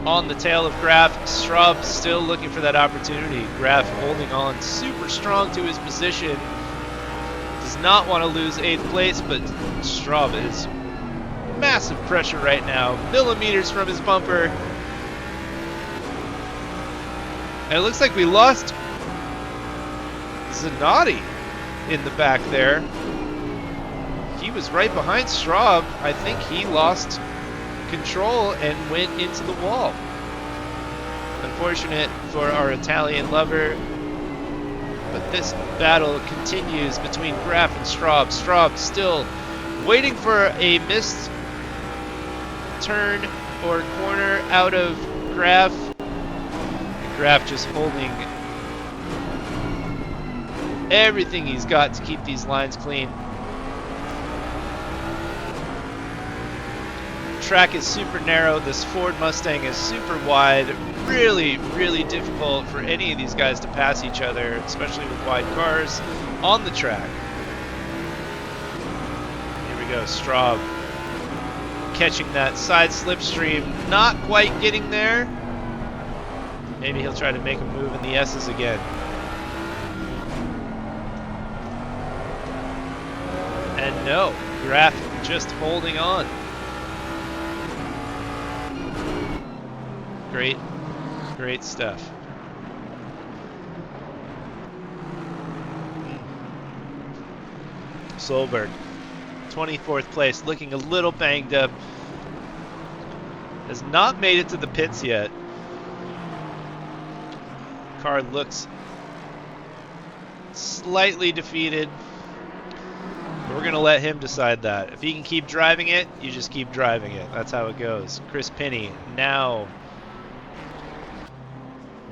on the tail of Graf. Straub still looking for that opportunity. Graf holding on super strong to his position. Does not want to lose 8th place, but Straub is massive pressure right now. Millimeters from his bumper. And it looks like we lost Zanotti in the back there. He was right behind Straub. I think he lost control and went into the wall. Unfortunate for our Italian lover. But this battle continues between Graf and Straub. Straub still waiting for a missed turn or corner out of Graf. And Graf just holding everything he's got to keep these lines clean. The track is super narrow. This Ford Mustang is super wide. Really, really difficult for any of these guys to pass each other, especially with wide cars on the track. Here we go, Straub catching that side slipstream, not quite getting there. Maybe he'll try to make a move in the S's again. And no, Graf just holding on. Great stuff. Solberg, 24th place, looking a little banged up. Has not made it to the pits yet. Car looks slightly defeated. We're going to let him decide that. If he can keep driving it, you just keep driving it. That's how it goes. Chris Pinney now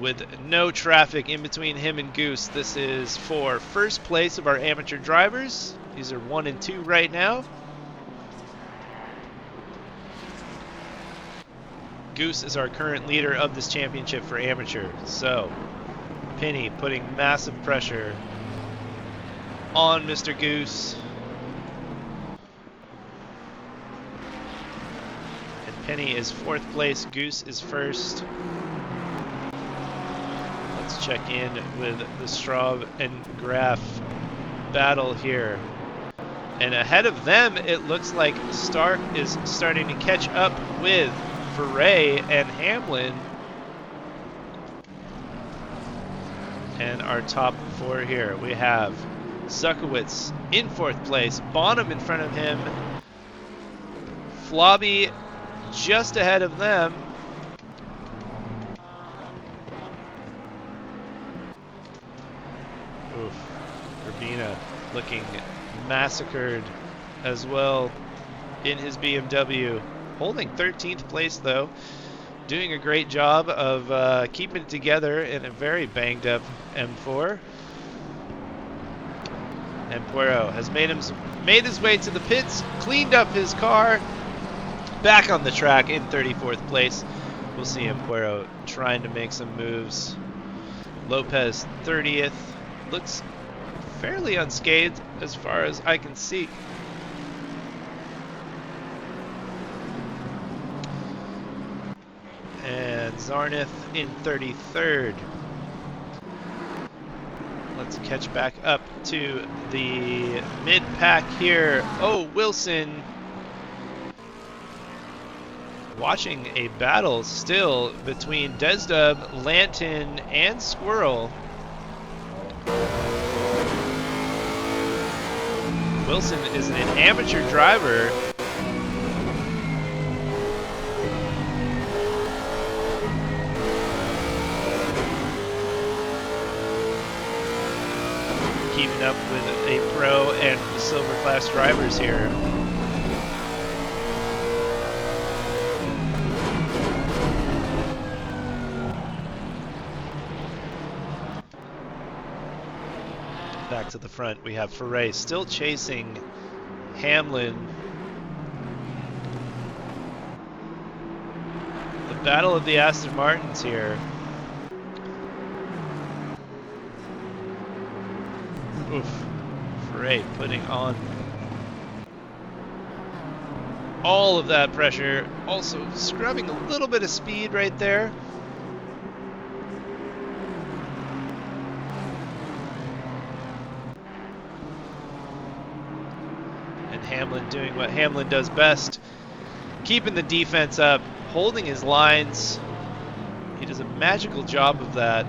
with no traffic in between him and Goose. This is for first place of our amateur drivers. These are 1 and 2 right now. Goose is our current leader of this championship for amateur. So, Pinney putting massive pressure on Mr. Goose. And Pinney is 4th place, Goose is 1st. Let's check in with the Straub and Graf battle here. And ahead of them, it looks like Stark is starting to catch up with Ferré and Hamlin. And our top 4 here, we have Zuckowitz in 4th place, Bonham in front of him, Flobby just ahead of them. Oof. Urbina looking massacred as well in his BMW. Holding 13th place though. Doing a great job of keeping it together in a very banged up M4. And Puero has made his way to the pits, cleaned up his car, back on the track in 34th place. We'll see Puero trying to make some moves. Lopez 30th. Looks fairly unscathed as far as I can see. And Zarnith in 33rd. Let's catch back up to the mid-pack here. Oh, Wilson watching a battle still between Desdub, Lanton, and Squirrel. Wilson is an amateur driver. Keeping up with a pro and the silver class drivers here. Back to the front, we have Ferré still chasing Hamlin. The battle of the Aston Martins here. Oof. Ferré putting on all of that pressure. Also scrubbing a little bit of speed right there. And Hamlin doing what Hamlin does best, keeping the defense up, holding his lines. He does a magical job of that.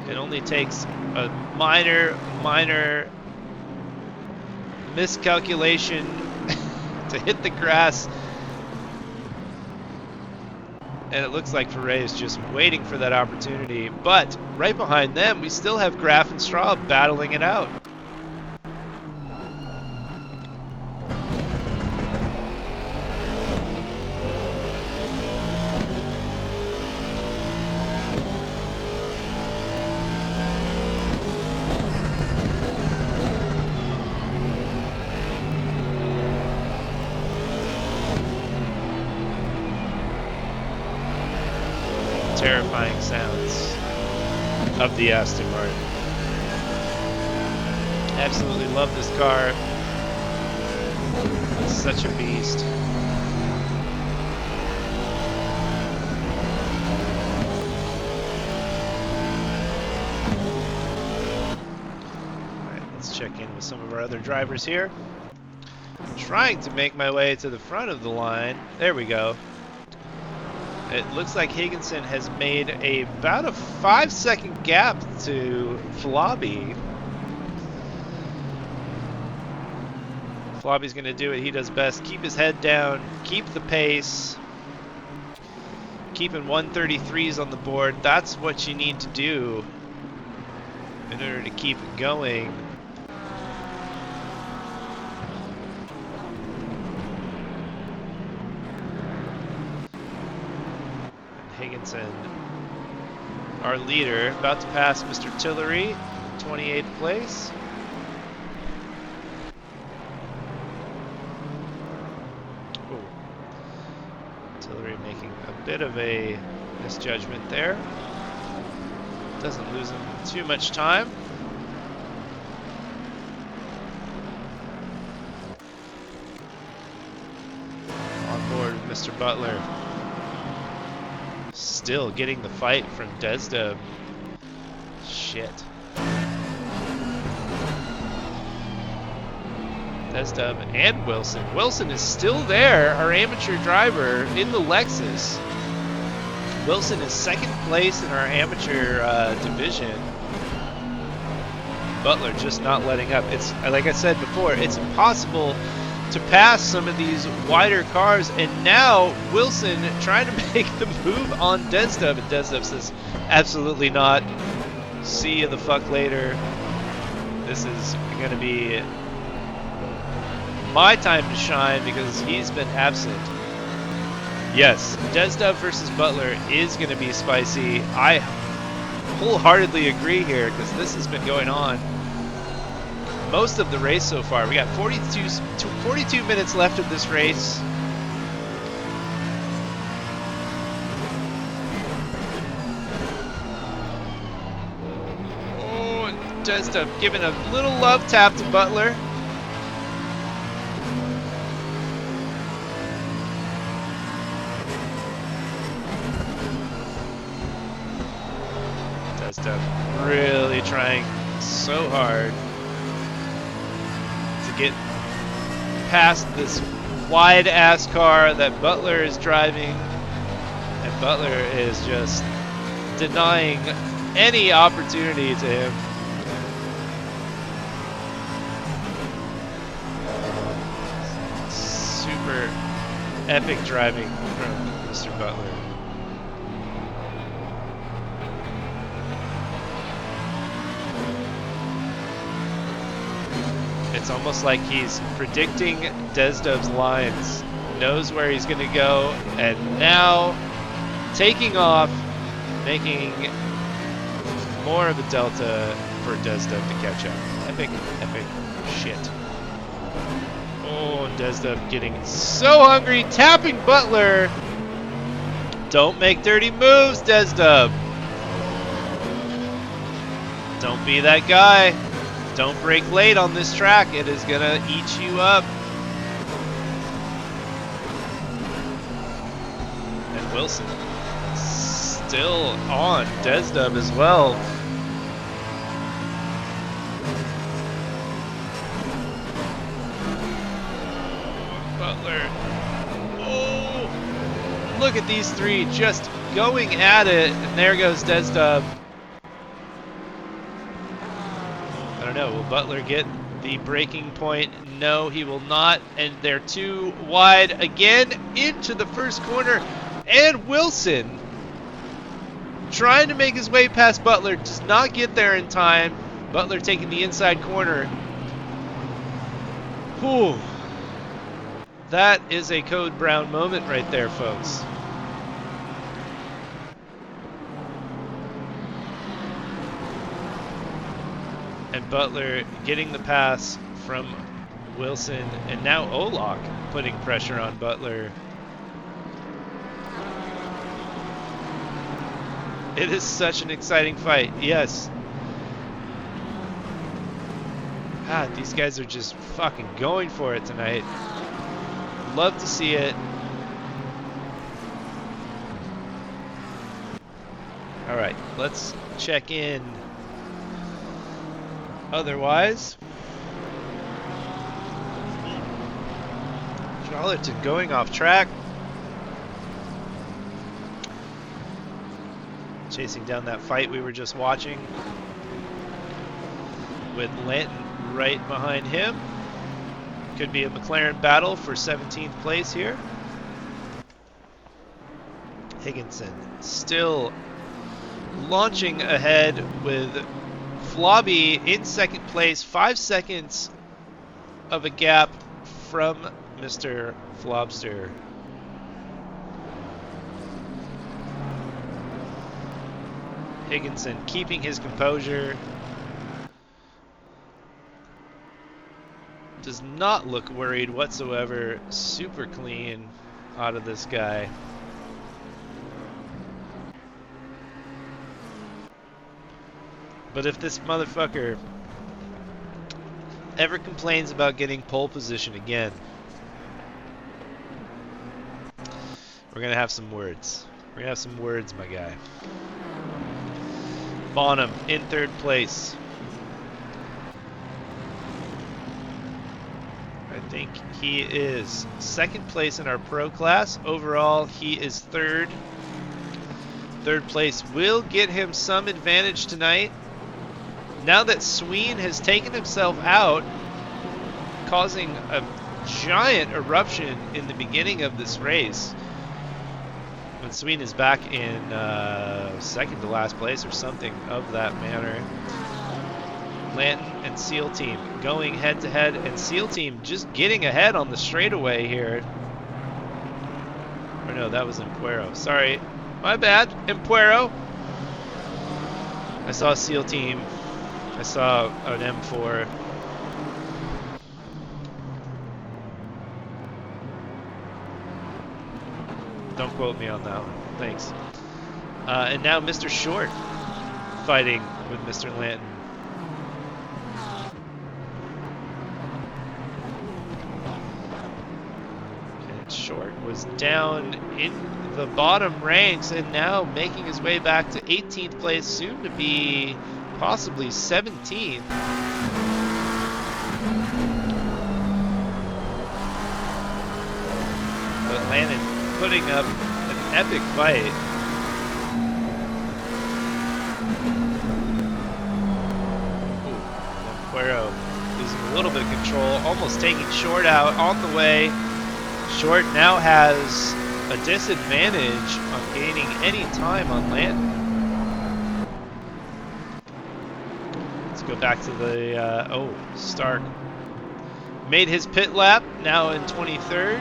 It only takes a minor miscalculation to hit the grass. And it looks like Ferré is just waiting for that opportunity. But right behind them, we still have Graf and Straub battling it out. Terrifying sounds of the Aston Martin. Absolutely love this car. It's such a beast. Alright, let's check in with some of our other drivers here. Trying to make my way to the front of the line. There we go. It looks like Higginson has made about a 5-second gap to Flobby. Flobby's going to do what he does best. Keep his head down. Keep the pace. Keeping 133s on the board. That's what you need to do in order to keep it going. Higginson, our leader, about to pass Mr. Tillery, 28th place. Ooh. Tillery making a bit of a misjudgment there. Doesn't lose him too much time. On board with Mr. Butler. Still getting the fight from Desda. Shit. Desda and Wilson. Wilson is still there, our amateur driver in the Lexus. Wilson is second place in our amateur division. Butler just not letting up. It's like I said before, it's impossible to pass some of these wider cars, and now Wilson trying to make the move on Desdub, and Desdub says, absolutely not. See you the fuck later. This is going to be my time to shine because he's been absent. Yes, Desdub versus Butler is going to be spicy. I wholeheartedly agree here because this has been going on most of the race so far. We got 42 minutes left of this race. Oh, just giving a little love tap to Butler. Just really trying so hard get past this wide ass car that Butler is driving, and Butler is just denying any opportunity to him. Super epic driving from Mr. Butler. It's almost like he's predicting Desdub's lines, knows where he's going to go, and now taking off, making more of a delta for Desdub to catch up. Epic, epic shit. Oh, Desdub getting so hungry, tapping Butler. Don't make dirty moves, Desdub. Don't be that guy. Don't brake late on this track. It is going to eat you up. And Wilson still on. Desdub as well. Butler. Oh! Look at these three just going at it. And there goes Desdub. I don't know. Will Butler get the braking point? No, he will not. And they're too wide again into the first corner. And Wilson, trying to make his way past Butler, does not get there in time. Butler taking the inside corner. Whew. That is a Code Brown moment right there, folks. And Butler getting the pass from Wilson, and now Olak putting pressure on Butler. It is such an exciting fight, yes. God, these guys are just fucking going for it tonight. Love to see it. All right, let's check in. Otherwise, Charlton going off track. Chasing down that fight we were just watching with Lanton right behind him. Could be a McLaren battle for 17th place here. Higginson still launching ahead with Flobby in second place, 5 seconds of a gap from Mr. Flobster. Higginson keeping his composure. Does not look worried whatsoever. Super clean out of this guy. But if this motherfucker ever complains about getting pole position again, we're gonna have some words. We're gonna have some words, my guy. Bonham in third place. I think he is second place in our pro class. Overall, he is third. Third place will get him some advantage tonight. Now that Sween has taken himself out, causing a giant eruption in the beginning of this race. When Sween is back in second to last place or something of that manner. Lanton and SEAL Team going head to head, and SEAL Team just getting ahead on the straightaway here. Or no, that was Empuero. Sorry, my bad, Empuero. I saw SEAL Team. I saw an M4. Don't quote me on that one. Thanks. And now Mr. Short fighting with Mr. Lanton. And Short was down in the bottom ranks and now making his way back to 18th place, soon to be possibly 17th. But Lanton putting up an epic fight. Empuero losing a little bit of control, almost taking Short out on the way. Short now has a disadvantage on gaining any time on Lanton. Let's go back to the, Stark made his pit lap, now in 23rd.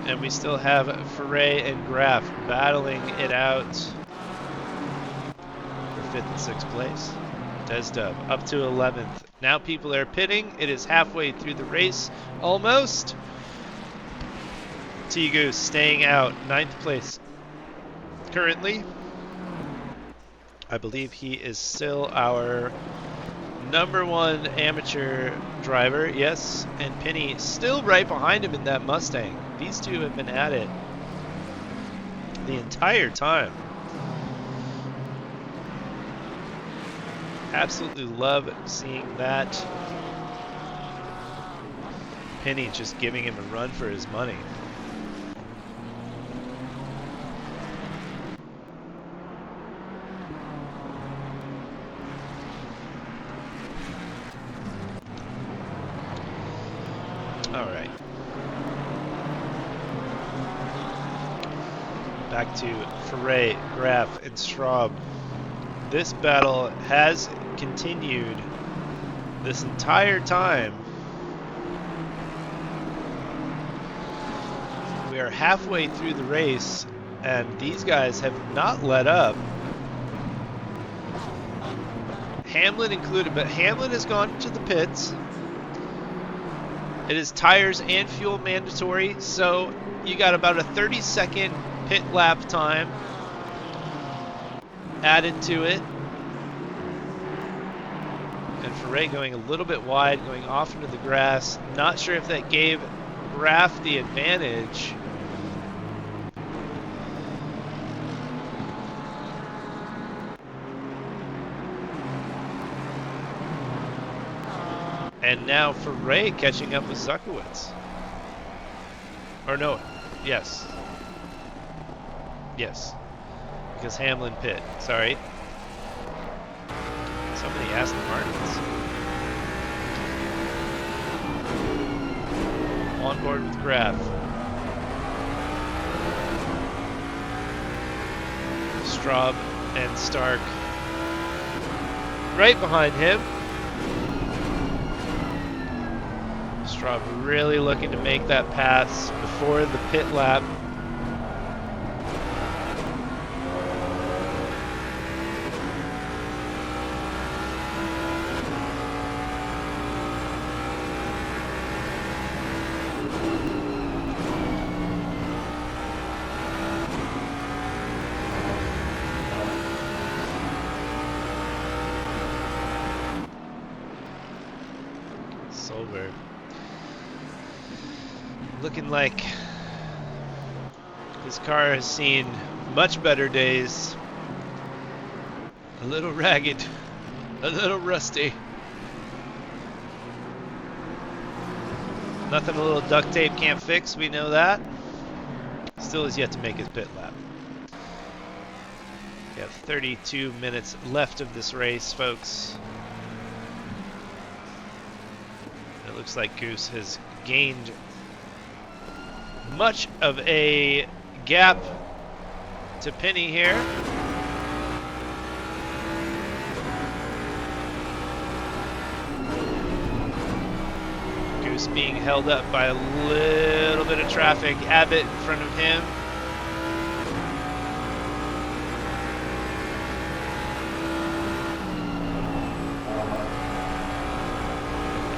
And we still have Ferre and Graf battling it out for 5th and 6th place. Desdub up to 11th. Now people are pitting. It is halfway through the race, almost. T-Goose staying out, 9th place currently. I believe he is still our #1 amateur driver. Yes, and Penny still right behind him in that Mustang. These two have been at it the entire time. Absolutely love seeing that. Penny just giving him a run for his money. All right. Back to Ferret, Graf, and Straub. This battle has continued this entire time. We are halfway through the race, and these guys have not let up. Hamlin included, but Hamlin has gone to the pits. It is tires and fuel mandatory, so you got about a 30-second pit lap time added to it. And Ferret going a little bit wide, going off into the grass. Not sure if that gave Graf the advantage. And now Ferret catching up with Zuckowitz. Or no, yes. Yes. Because Hamlin pit, sorry. So many Aston Martins. On board with Graf. Straub and Stark right behind him. Straub really looking to make that pass before the pit lap. Solberg. Looking like his car has seen much better days. A little ragged, a little rusty. Nothing a little duct tape can't fix, we know that. Still has yet to make his pit lap. We have 32 minutes left of this race, folks. It looks like Goose has gained much of a gap to Penny here. Goose being held up by a little bit of traffic. Abbott in front of him.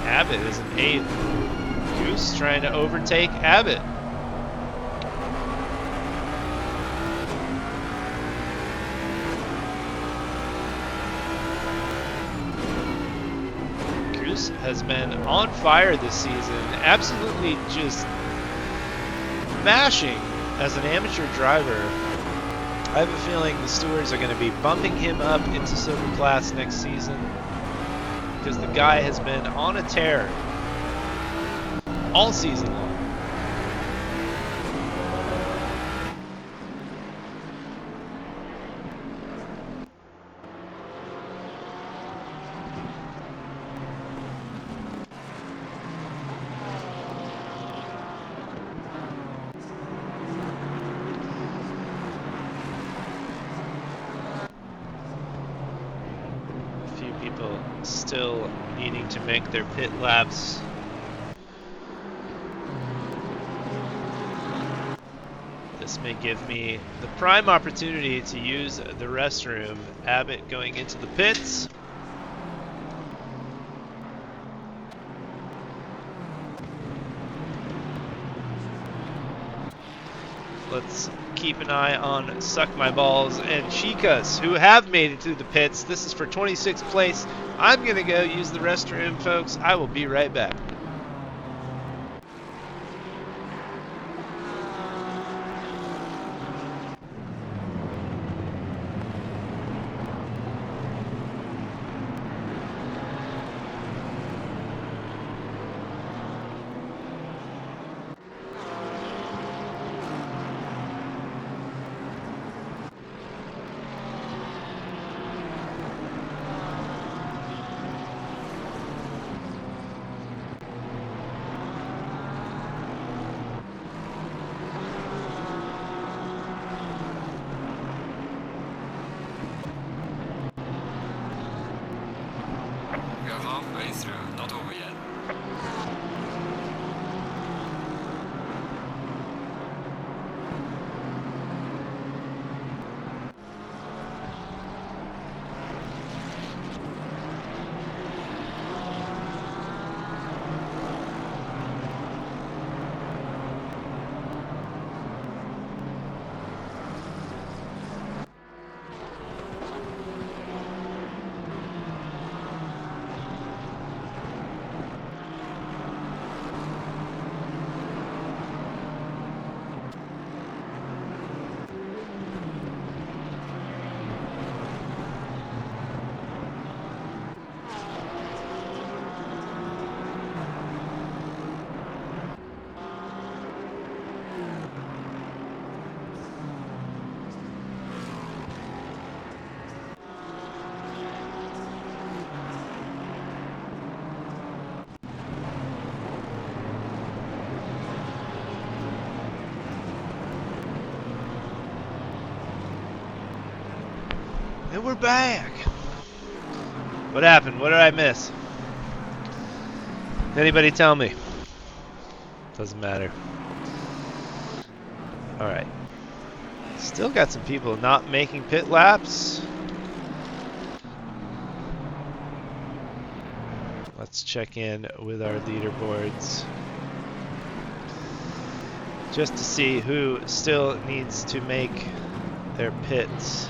Abbott is an 8th. Goose trying to overtake Abbott. Goose has been on fire this season, absolutely just mashing as an amateur driver. I have a feeling the stewards are going to be bumping him up into silver class next season, because the guy has been on a tear all season long. A few people still needing to make their pit laps. This may give me the prime opportunity to use the restroom. Abbott going into the pits. let's keep an eye on Suck My Balls and Chicas, who have made it to the pits. This is for 26th place. I'm going to go use the restroom, folks. I will be right back. We are halfway through, not over yet. And we're back. What happened? What did I miss? Anybody tell me? Doesn't matter. Alright. Still got some people not making pit laps. Let's check in with our leaderboards. Just to see who still needs to make their pits.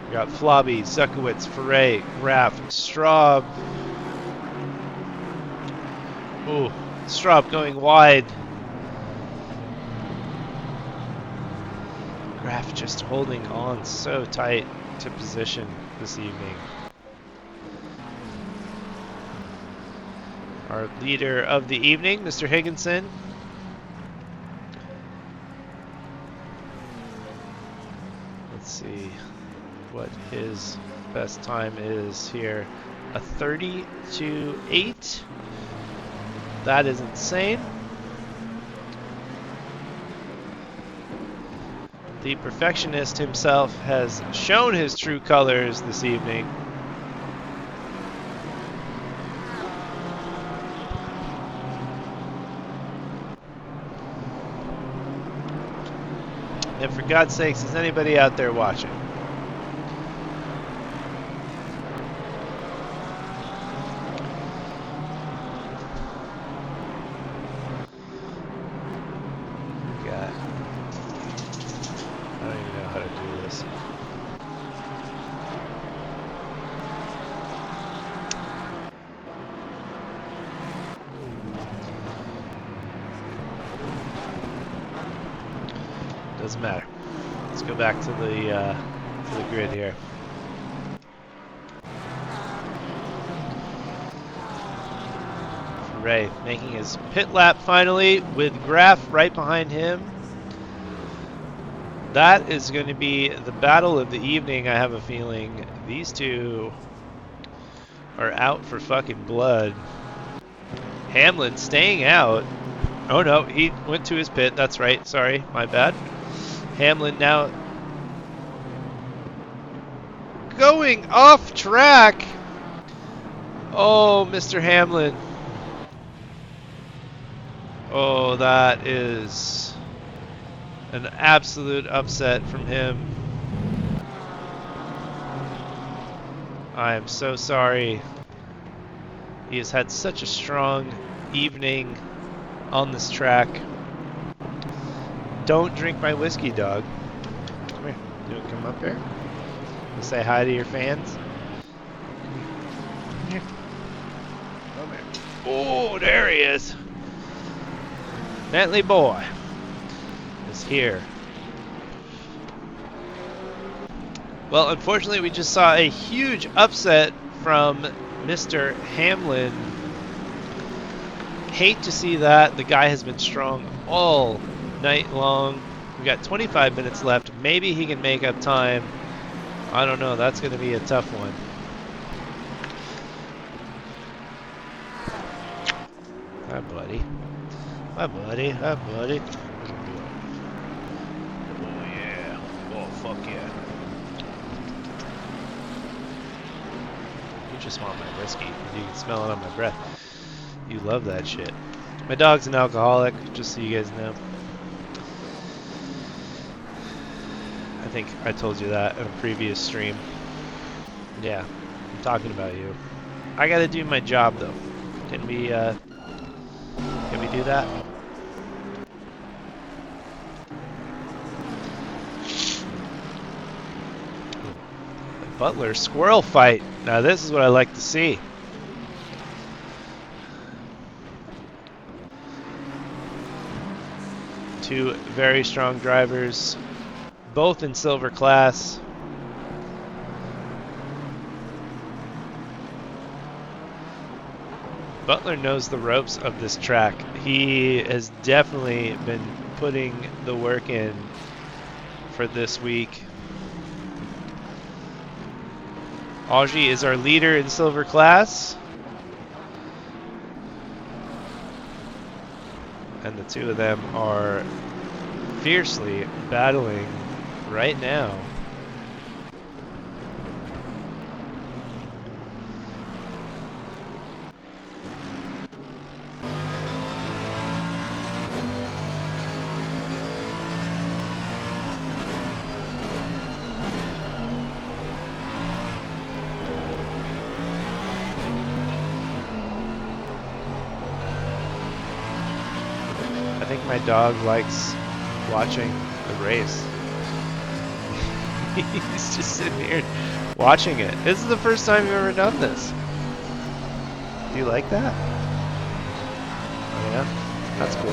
We got Flobby, Zuckowitz, Foray, Graf, Straub. Ooh, Straub going wide. Graf just holding on so tight to position this evening. Our leader of the evening, Mr. Higginson. Let's see what his best time is here. A 32.8. That is insane. The perfectionist himself has shown his true colors this evening. And for God's sakes, is anybody out there watching? God. I don't even know how to do this. Doesn't matter. Let's go back to the grid here. Ray making his pit lap finally with Graf right behind him. That is going to be the battle of the evening, I have a feeling. These two are out for fucking blood. Hamlin staying out. Oh no, he went to his pit. That's right. Sorry, my bad. Hamlin now going off track. Oh, Mr. Hamlin. Oh, that is an absolute upset from him. I am so sorry. He has had such a strong evening on this track. Don't drink my whiskey, dog. Come here. You want to come up here? You say hi to your fans? Come here. Come here. Oh, there he is. Bentley boy is here. Well, unfortunately, we just saw a huge upset from Mr. Hamlin. Hate to see that. The guy has been strong all night long. We got 25 minutes left. Maybe he can make up time. I don't know. That's going to be a tough one. Hi, buddy. Hi, buddy. Hi, buddy. Oh, yeah. Oh, fuck yeah. You just want my whiskey. You can smell it on my breath. You love that shit. My dog's an alcoholic, just so you guys know. I think I told you that in a previous stream. Yeah, I'm talking about you. I gotta do my job though. Can we do that? Butler squirrel fight. Now this is what I like to see. Two very strong drivers, both in silver class. Butler knows the ropes of this track. He has definitely been putting the work in for this week. Augie is our leader in silver class. And the two of them are fiercely battling right now. I think my dog likes watching the race. He's just sitting here watching it. This is the first time you've ever done this. Do you like that? Oh yeah? That's cool.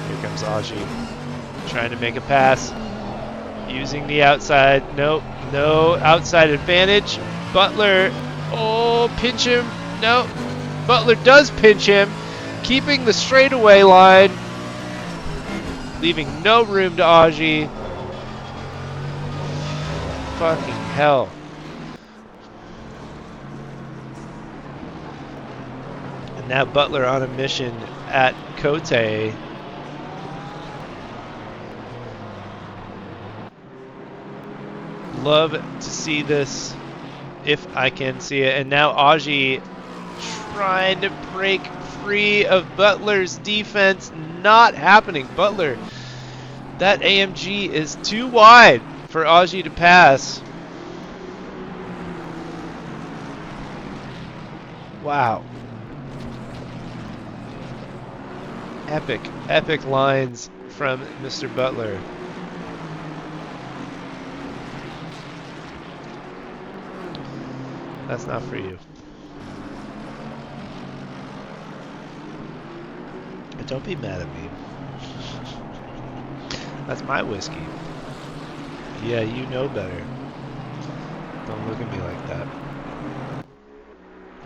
Here comes Augie. Trying to make a pass. Using the outside. Nope. No outside advantage. Butler. Oh, pinch him. No. Butler does pinch him, keeping the straightaway line, leaving no room to Augie. Fucking hell. And now Butler on a mission at Cote. Love to see this if I can see it. And now Augie trying to break free of Butler's defense. Not happening. Butler, that AMG is too wide for Augie to pass. Wow. Epic, epic lines from Mr. Butler. That's not for you. Don't be mad at me. That's my whiskey. Yeah, you know better. Don't look at me like that.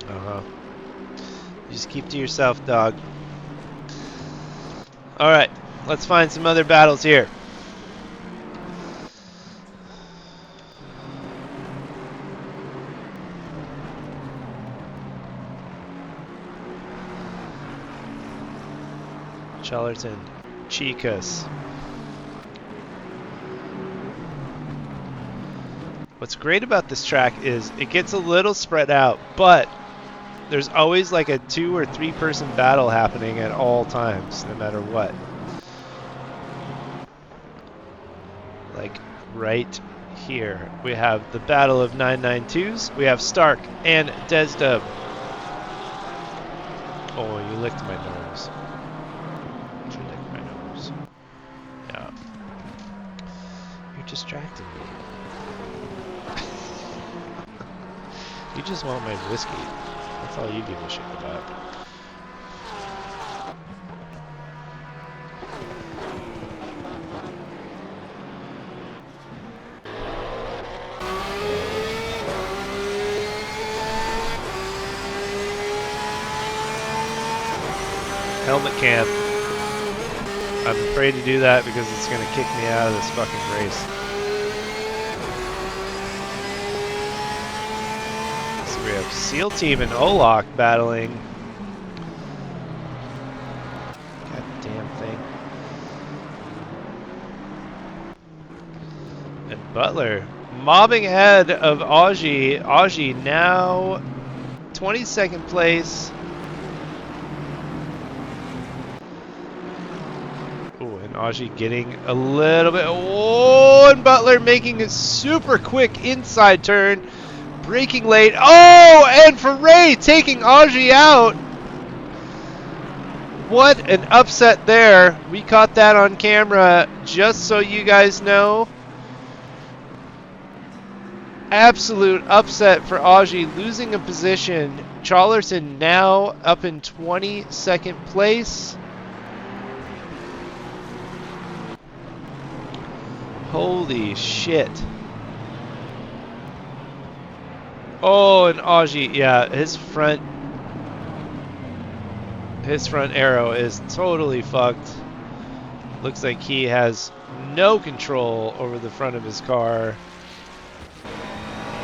Uh-huh. You just keep to yourself, dog. Alright, let's find some other battles here. Chellerton, Chicas. What's great about this track is it gets a little spread out, but there's always like a 2 or 3 person battle happening at all times, no matter what. Like right here, we have the battle of 992s. We have Stark and Desdub. Oh, you licked my nose. distracting me? You just want my whiskey. That's all you give a shit about. Helmet cam. I'm afraid to do that because it's going to kick me out of this fucking race. So we have SEAL Team and Olak battling. God damn thing. And Butler mobbing ahead of Augie. Augie now 22nd place. Oh, and Augie getting a little bit. Oh, and Butler making a super quick inside turn. Braking late. Oh, and Ferré taking Augie out. What an upset there. We caught that on camera just so you guys know. Absolute upset for Augie, losing a position. Charlerton now up in 22nd place. Holy shit. Oh, and Augie, yeah, his front arrow is totally fucked. Looks like he has no control over the front of his car.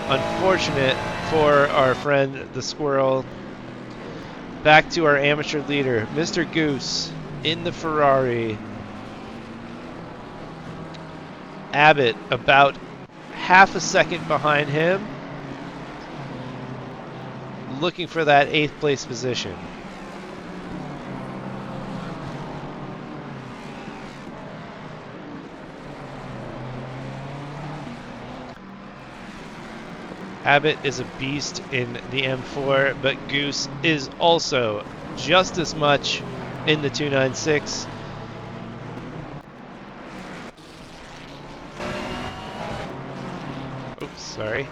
Unfortunate for our friend the squirrel. Back to our amateur leader, Mr. Goose, in the Ferrari. Abbott about half a second behind him, looking for that 8th place position. Abbott is a beast in the M4, but Goose is also just as much in the 296. Oops, sorry.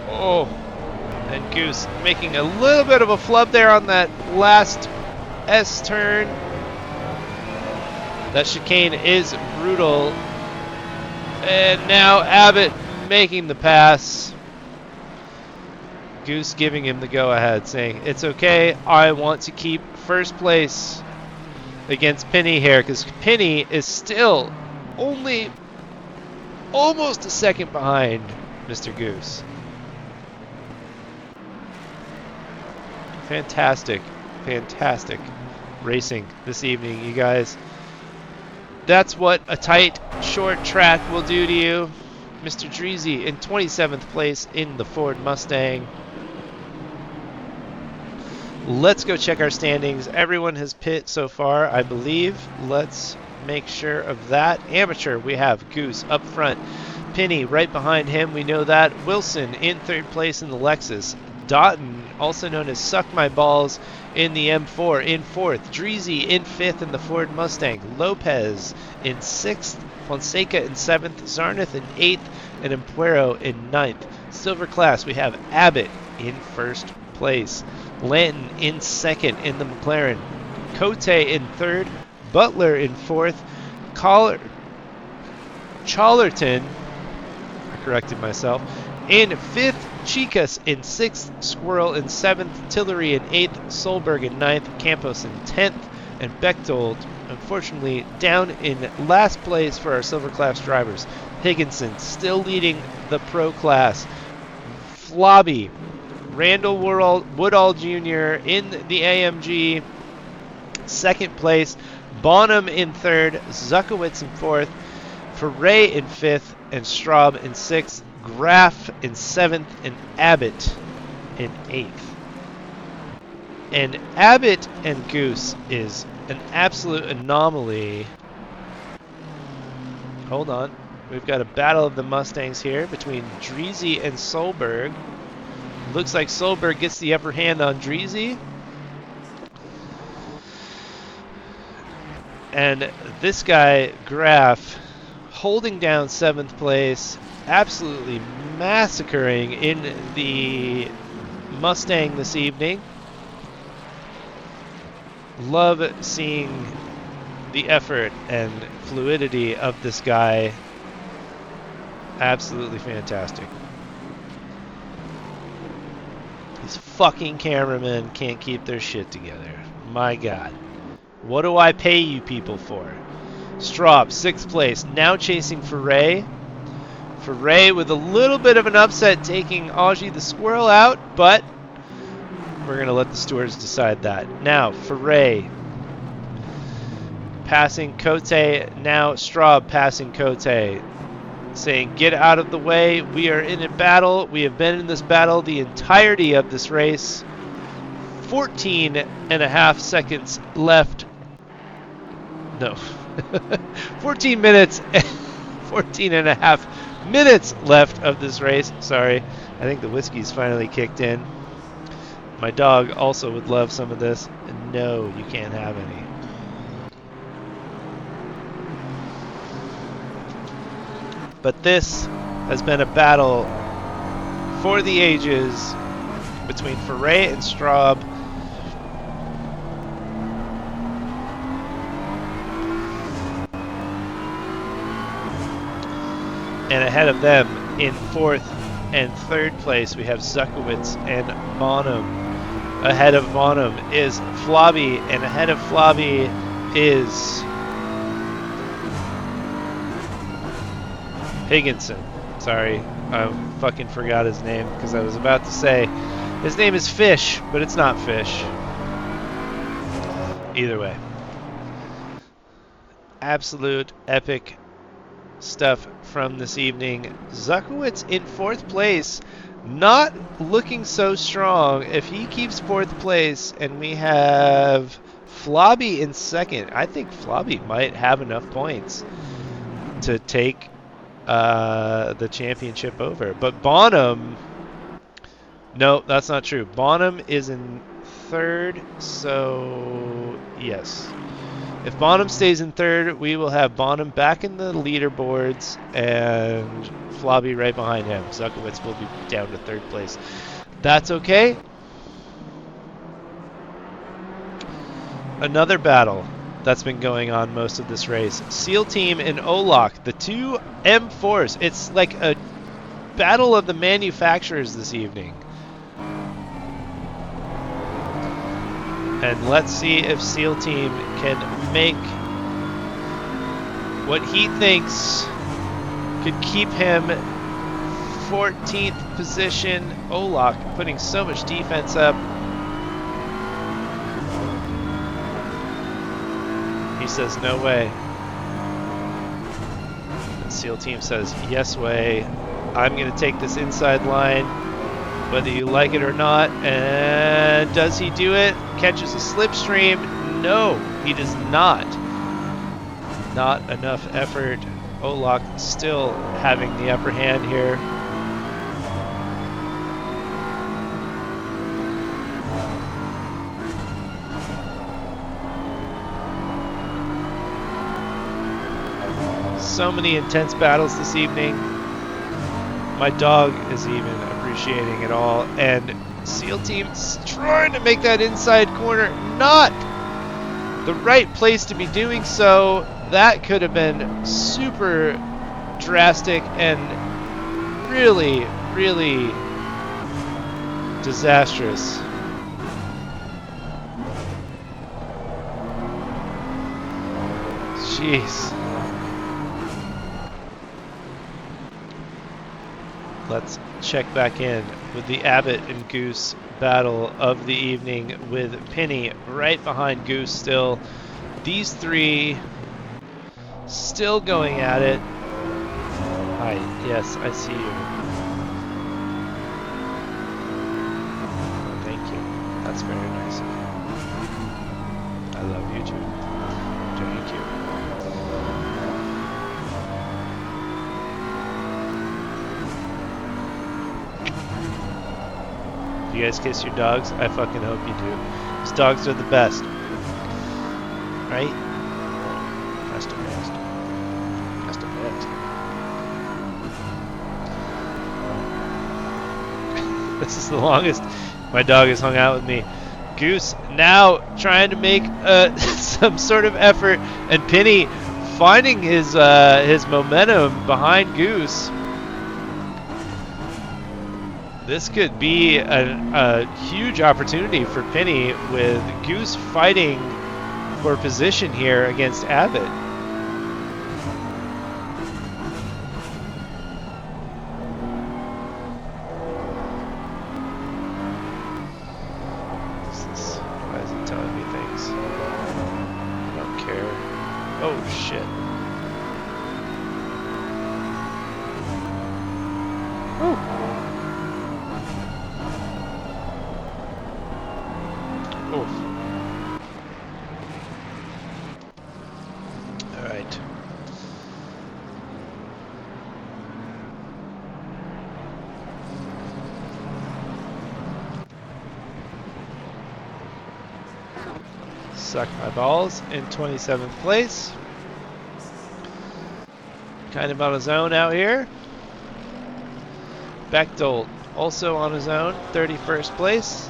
Oh, and Goose making a little bit of a flub there on that last S turn. That chicane is brutal. And now Abbott making the pass. Goose giving him the go-ahead, saying, it's okay, I want to keep first place against Penny here, because Penny is still only almost a second behind Mr. Goose. Fantastic racing this evening, you guys. That's what a tight, short track will do to you. Mr. Dreezy in 27th place in the Ford Mustang. Let's go check our standings. Everyone has pit so far, I believe. Let's make sure of that. Amateur, we have Goose up front. Penny right behind him, we know that. Wilson in 3rd place in the Lexus. Doughton, also known as Suck My Balls, in the M4 in 4th. Dreezy in 5th in the Ford Mustang. Lopez in 6th. Fonseca in 7th. Zarneth in 8th. And Empuero in 9th. Silver class, we have Abbott in 1st place. Lanton in 2nd in the McLaren. Cote in 3rd. Butler in 4th. Charlerton, I corrected myself, in 5th. Chicas in 6th, Squirrel in 7th, Tillery in 8th, Solberg in 9th, Campos in 10th, and Bechtold, unfortunately, down in last place for our silver class drivers. Higginson still leading the pro class. Flobby, Randall Woodall Jr. in the AMG, 2nd place. Bonham in 3rd, Zuckowitz in 4th, Ferré in 5th, and Straub in 6th. Graff in 7th, and Abbott in 8th. And Abbott and Goose is an absolute anomaly. Hold on. We've got a battle of the Mustangs here between Dreezy and Solberg. Looks like Solberg gets the upper hand on Dreezy. And this guy, Graf, holding down 7th place, absolutely massacring in the Mustang this evening. Love seeing the effort and fluidity of this guy. Absolutely fantastic. These fucking cameramen can't keep their shit together. My God. What do I pay you people for? Straub, 6th place, now chasing Foray. Foray with a little bit of an upset, taking Augie the Squirrel out, but we're going to let the stewards decide that. Now, Foray passing Cote, now Straub passing Cote, saying, get out of the way, we are in a battle, we have been in this battle the entirety of this race. 14 and a half seconds left. No. 14 minutes, 14 and a half minutes left of this race. Sorry, I think the whiskey's finally kicked in. My dog also would love some of this. No, you can't have any. But this has been a battle for the ages between Foray and Straub. And ahead of them in 4th and 3rd place, we have Zuckowitz and Bonham. Ahead of Bonham is Flobby, and ahead of Flobby is Higginson. Sorry, I fucking forgot his name because I was about to say his name is Fish, but it's not Fish. Either way. Absolute epic stuff from this evening. Zuckowitz in 4th place, not looking so strong. If he keeps 4th place and we have Flobby in 2nd, I think Flobby might have enough points to take the championship over. But Bonham, no, that's not true. Bonham is in 3rd, so yes. If Bonham stays in 3rd, we will have Bonham back in the leaderboards and Flobby right behind him. Zuckowitz will be down to 3rd place. That's okay. Another battle that's been going on most of this race. SEAL Team and Olak, the two M4s. It's like a battle of the manufacturers this evening. And let's see if SEAL Team can make what he thinks could keep him 14th position. Olak putting so much defense up. He says no way. And SEAL Team says yes way. I'm going to take this inside line, whether you like it or not. And does he do it? Catches a slipstream? No, he does not. Not enough effort. Olak still having the upper hand here. So many intense battles this evening. My dog is even appreciating it all. And SEAL Team's trying to make that inside corner. Not the right place to be doing so. That could have been super drastic and really, really disastrous. Jeez. Let's check back in with the Abbott and Goose battle of the evening with Penny right behind Goose still. These three still going at it. Hi, yes, I see you. Thank you. That's very nice of you. I love you too. Thank you. You guys kiss your dogs? I fucking hope you do. These dogs are the best. Right? Fast. This is the longest my dog has hung out with me. Goose now trying to make some sort of effort, and Penny finding his momentum behind Goose. This could be a huge opportunity for Penny with Goose fighting for position here against Abbott. Why is it telling me things? I don't care. Oh shit. Woo. Oof. All right. Suck my balls in 27th place. Kind of on his own out here. Bechtold also on his own, 31st place.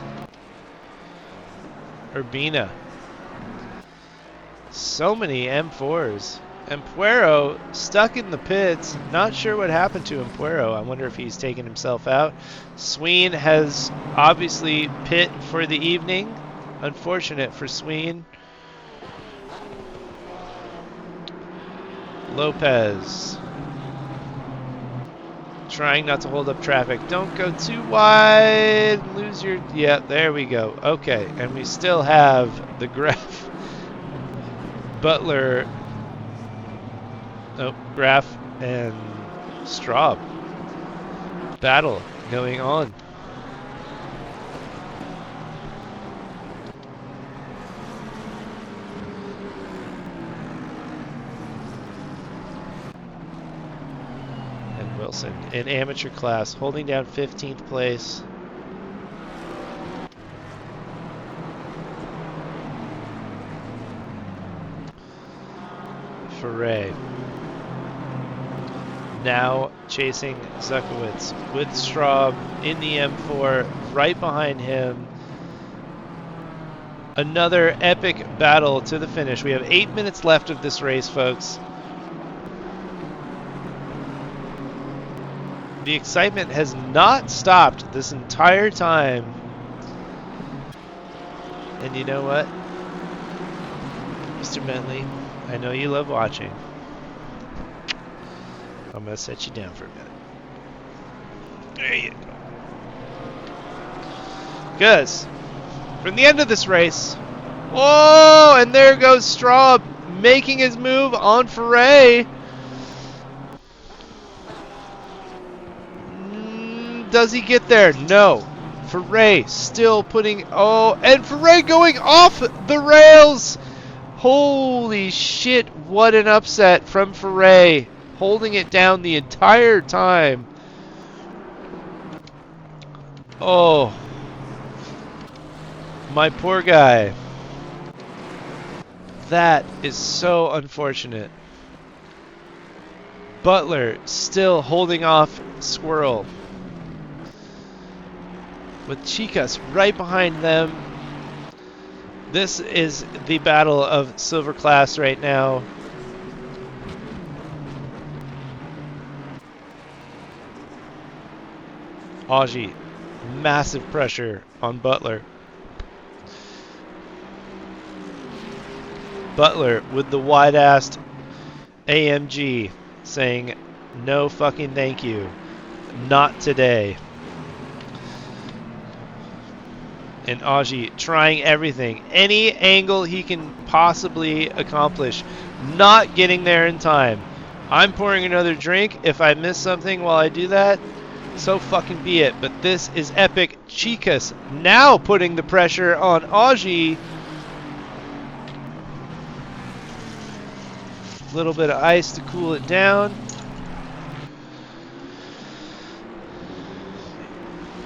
Urbina. So many M4s. Empuero stuck in the pits. Not sure what happened to Empuero. I wonder if he's taken himself out. Sween has obviously pit for the evening. Unfortunate for Sween. Lopez. Trying not to hold up traffic. Don't go too wide. Lose your... Yeah, there we go. Okay, and we still have the Graf. Butler. Oh, Graf and Straub. Battle going on. And Wilson in amateur class, holding down 15th place. Foray. Now chasing Zuckowitz with Straub in the M4, right behind him. Another epic battle to the finish. We have 8 minutes left of this race, folks. The excitement has not stopped this entire time. And you know what, Mr. Bentley, I know you love watching. I'm going to set you down for a minute. There you go. Because from the end of this race, whoa, and there goes Straub making his move on Foray. Does he get there? No. Foray still putting, and Foray going off the rails. Holy shit, what an upset from Foray. Holding it down the entire time. Oh, my poor guy. That is so unfortunate. Butler still holding off Squirrel. With Chicas right behind them. This is the battle of silver class right now. Aji, massive pressure on Butler. Butler with the wide-assed AMG saying, no fucking thank you. Not today. And Aji trying everything. Any angle he can possibly accomplish. Not getting there in time. I'm pouring another drink. If I miss something while I do that, so fucking be it. But this is epic. Chicas now putting the pressure on Aji. A little bit of ice to cool it down.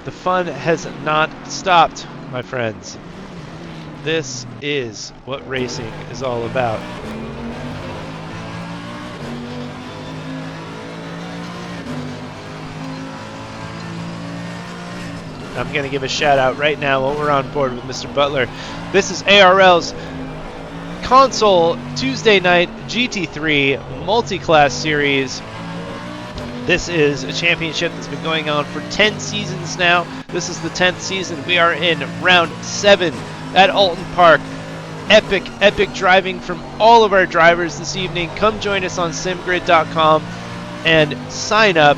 The fun has not stopped, my friends. This is what racing is all about. I'm going to give a shout out right now while we're on board with Mr. Butler. This is ARL's console Tuesday night GT3 multi-class series. This is a championship that's been going on for 10 seasons now. This is the 10th season. We are in round 7 at Oulton Park. Epic driving from all of our drivers this evening. Come join us on simgrid.com and sign up.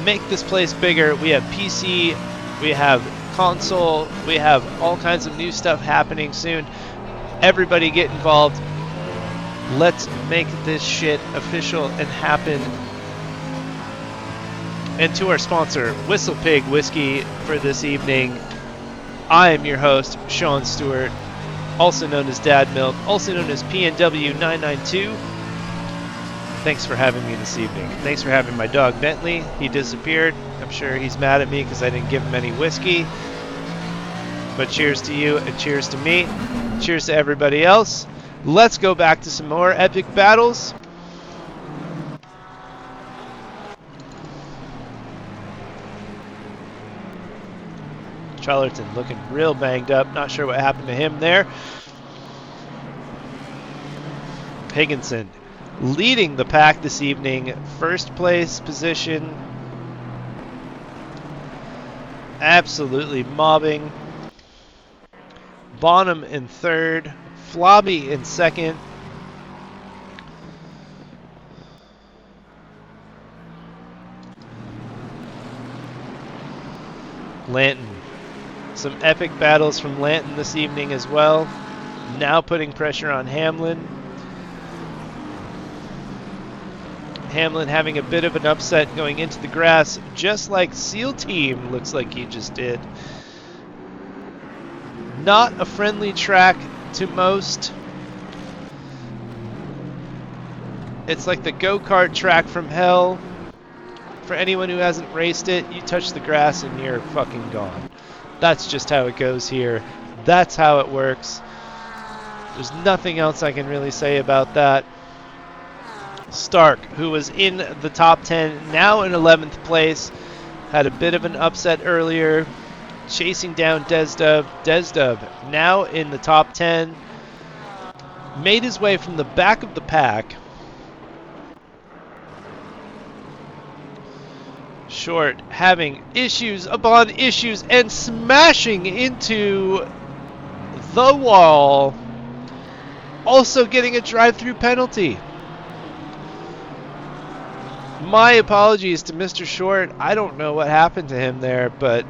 Make this place bigger. We have PC, we have console, we have all kinds of new stuff happening soon. Everybody get involved. Let's make this shit official and happen. And to our sponsor, Whistle Pig Whiskey, for this evening, I am your host, Sean Stewart, also known as Dad Milk, also known as PNW 992. Thanks for having me this evening. Thanks for having my dog Bentley. He disappeared. I'm sure he's mad at me because I didn't give him any whiskey. But cheers to you and cheers to me. Cheers to everybody else. Let's go back to some more epic battles. Charlton looking real banged up. Not sure what happened to him there. Higginson leading the pack this evening. First place position. Absolutely mobbing. Bonham in third. Flobby in second. Lanton. Some epic battles from Lanton this evening as well. Now putting pressure on Hamlin. Hamlin having a bit of an upset going into the grass, just like SEAL Team looks like he just did. Not a friendly track to most. It's like the go-kart track from hell. For anyone who hasn't raced it, you touch the grass and you're fucking gone. That's just how it goes here. That's how it works. There's nothing else I can really say about that. Stark, who was in the top 10, now in 11th place, had a bit of an upset earlier, chasing down Desdub. Desdub now in the top 10, made his way from the back of the pack. Short having issues upon issues and smashing into the wall, also getting a drive-through penalty. My apologies to Mr. Short. I don't know what happened to him there, but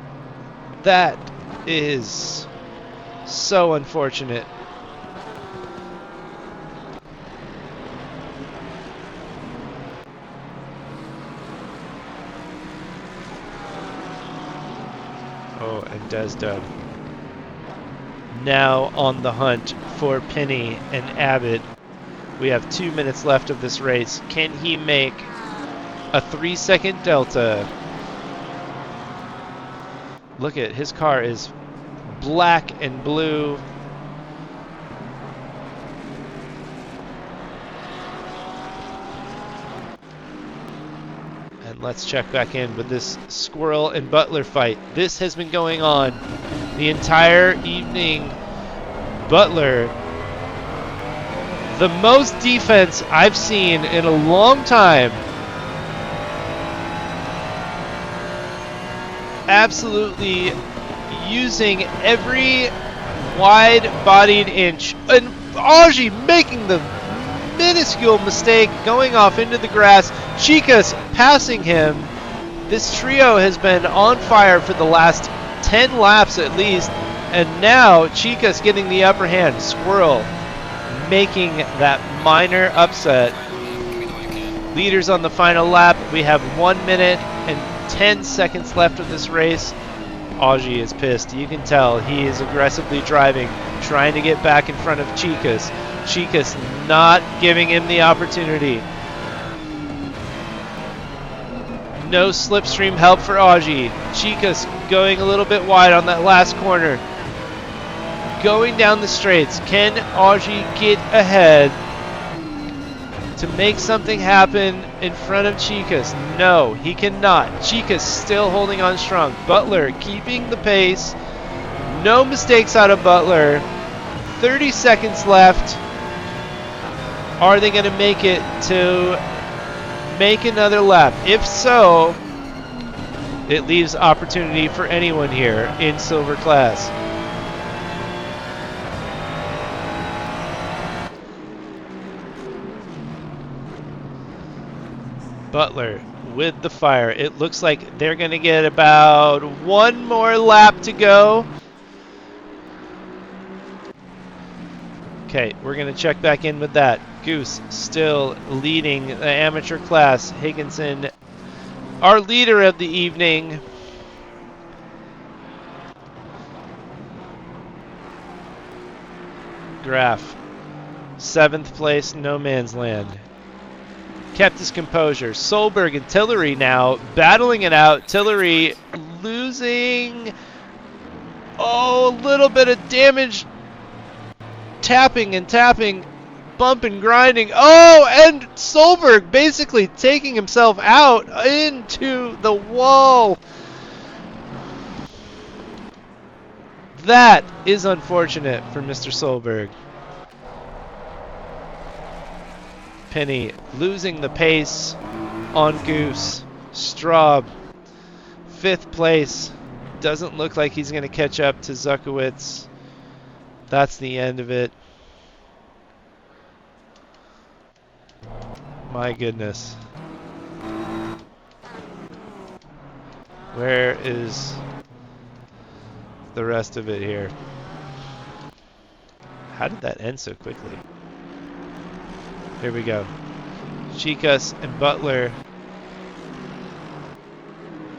that is so unfortunate. Oh, and Desdub now on the hunt for Penny and Abbott. We have 2 minutes left of this race. Can he make a 3-second delta? Look at his car is black and blue. And let's check back in with this Squirrel and Butler fight. This has been going on the entire evening. Butler, the most defense I've seen in a long time. Absolutely using every wide-bodied inch. And Augie making the minuscule mistake, going off into the grass. Chicas passing him. This trio has been on fire for the last 10 laps at least. And now Chicas getting the upper hand. Squirrel making that minor upset. Leaders on the final lap. We have 1 minute and 10 seconds left of this race. Augie is pissed. You can tell he is aggressively driving, trying to get back in front of Chicas. Chicas not giving him the opportunity. No slipstream help for Augie. Chicas going a little bit wide on that last corner. Going down the straights. Can Augie get ahead to make something happen in front of Chicas. No, he cannot. Chicas still holding on strong. Butler keeping the pace. No mistakes out of Butler. 30 seconds left. Are they going to make it to make another lap? If so, it leaves opportunity for anyone here in silver class. Butler with the fire. It looks like they're going to get about one more lap to go. Okay, we're going to check back in with that. Goose still leading the amateur class. Higginson, our leader of the evening. Graf, 7th place, no man's land. Kept his composure. Solberg and Tillery now battling it out. Tillery losing a little bit of damage. Tapping and tapping, bump and grinding. Oh, and Solberg basically taking himself out into the wall. That is unfortunate for Mr. Solberg. Penny losing the pace on Goose. Straub, 5th place. Doesn't look like he's going to catch up to Zuckowitz. That's the end of it. My goodness. Where is the rest of it here? How did that end so quickly? Here we go. Chicas and Butler.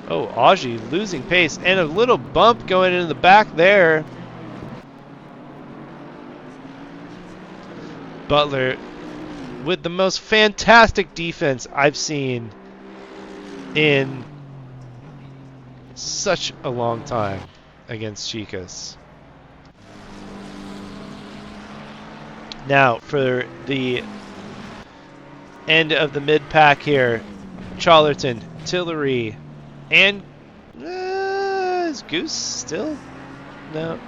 Oh, Aji losing pace and a little bump going into the back there. Butler with the most fantastic defense I've seen in such a long time against Chicas. Now for the end of the mid-pack here, Charlerton, Tillery, and is Goose still? No.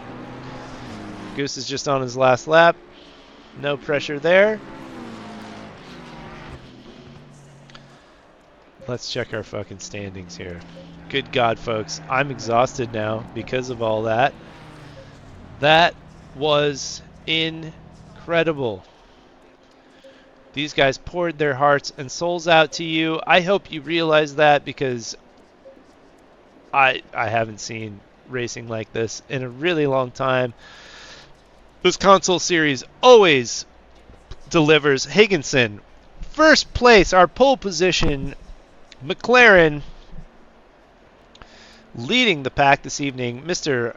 Goose is just on his last lap. No pressure there. Let's check our fucking standings here. Good God, folks. I'm exhausted now because of all that. That was incredible. These guys poured their hearts and souls out to you. I hope you realize that, because I haven't seen racing like this in a really long time. This console series always delivers. Higginson, 1st place, our pole position. McLaren leading the pack this evening. Mr.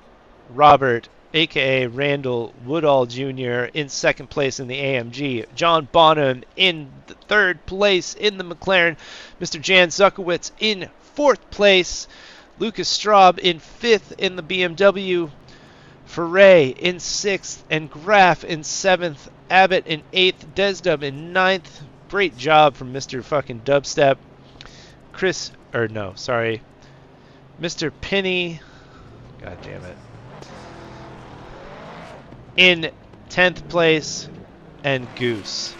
Robert, a.k.a. Randall Woodall Jr. in 2nd place in the AMG. John Bonham in the 3rd place in the McLaren. Mr. Jan Zuckowitz in 4th place. Lucas Straub in 5th in the BMW. Ferre in 6th, and Graf in 7th, Abbott in 8th, Desdub in 9th. Great job from Mr. fucking Dubstep. Mr. Penny, god damn it, in 10th place, and Goose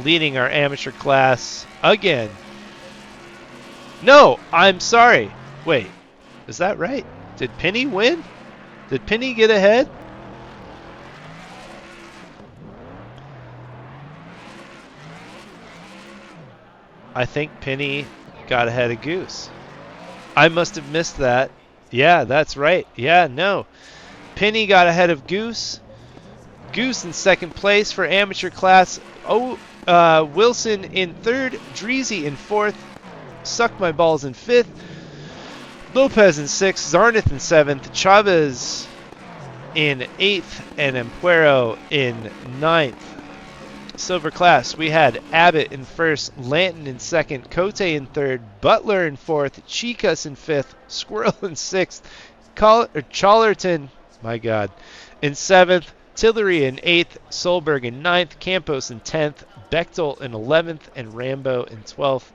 leading our amateur class again. No, I'm sorry. Wait, is that right? Did Penny win? Did Penny get ahead? I think Penny got ahead of Goose. I must have missed that. Yeah, that's right. Yeah, no. Penny got ahead of Goose. Goose in 2nd place for amateur class. Wilson in 3rd. Dreezy in 4th. Suck My Balls in 5th. Lopez in 6th, Zarnith in 7th, Chavez in 8th, and Ampuero in 9th. Silver class, we had Abbott in 1st, Lanton in 2nd, Cote in 3rd, Butler in 4th, Chicas in 5th, Squirrel in 6th, Charlerton, my God, in 7th, Tillery in 8th, Solberg in 9th, Campos in 10th, Bechtel in 11th, and Rambo in 12th.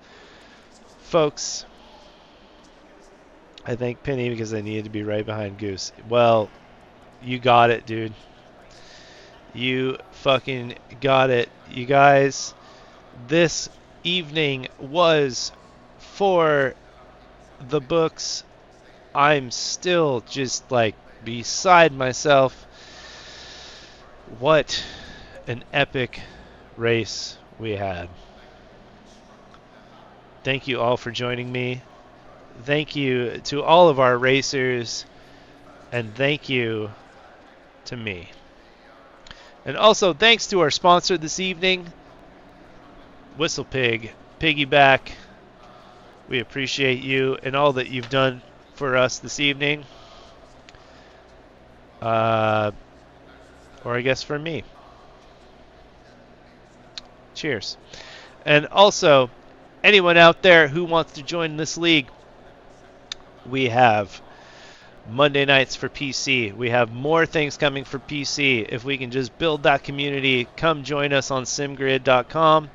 Folks, I thank Penny because I needed to be right behind Goose. Well, you got it, dude. You fucking got it. You guys, this evening was for the books. I'm still just like beside myself. What an epic race we had. Thank you all for joining me. Thank you to all of our racers. And thank you to me. And also thanks to our sponsor this evening, Whistle Pig, Piggyback. We appreciate you and all that you've done for us this evening. Or I guess for me. Cheers. And also, anyone out there who wants to join this league, we have Monday nights for PC. We have more things coming for PC. If we can just build that community, come join us on simgrid.com.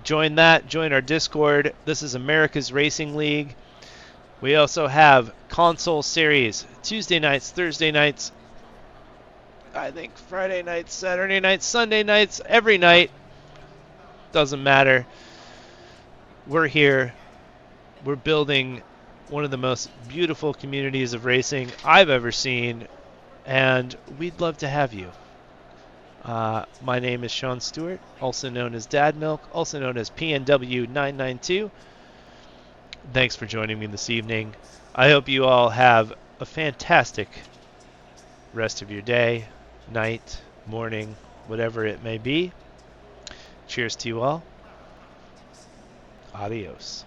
Join that. Join our Discord. This is America's Racing League. We also have console series. Tuesday nights, Thursday nights, I think Friday nights, Saturday nights, Sunday nights, every night. Doesn't matter. We're here. We're building one of the most beautiful communities of racing I've ever seen, and we'd love to have you. My name is Sean Stewart, also known as Dad Milk, also known as PNW992. Thanks for joining me this evening. I hope you all have a fantastic rest of your day, night, morning, whatever it may be. Cheers to you all. Adios.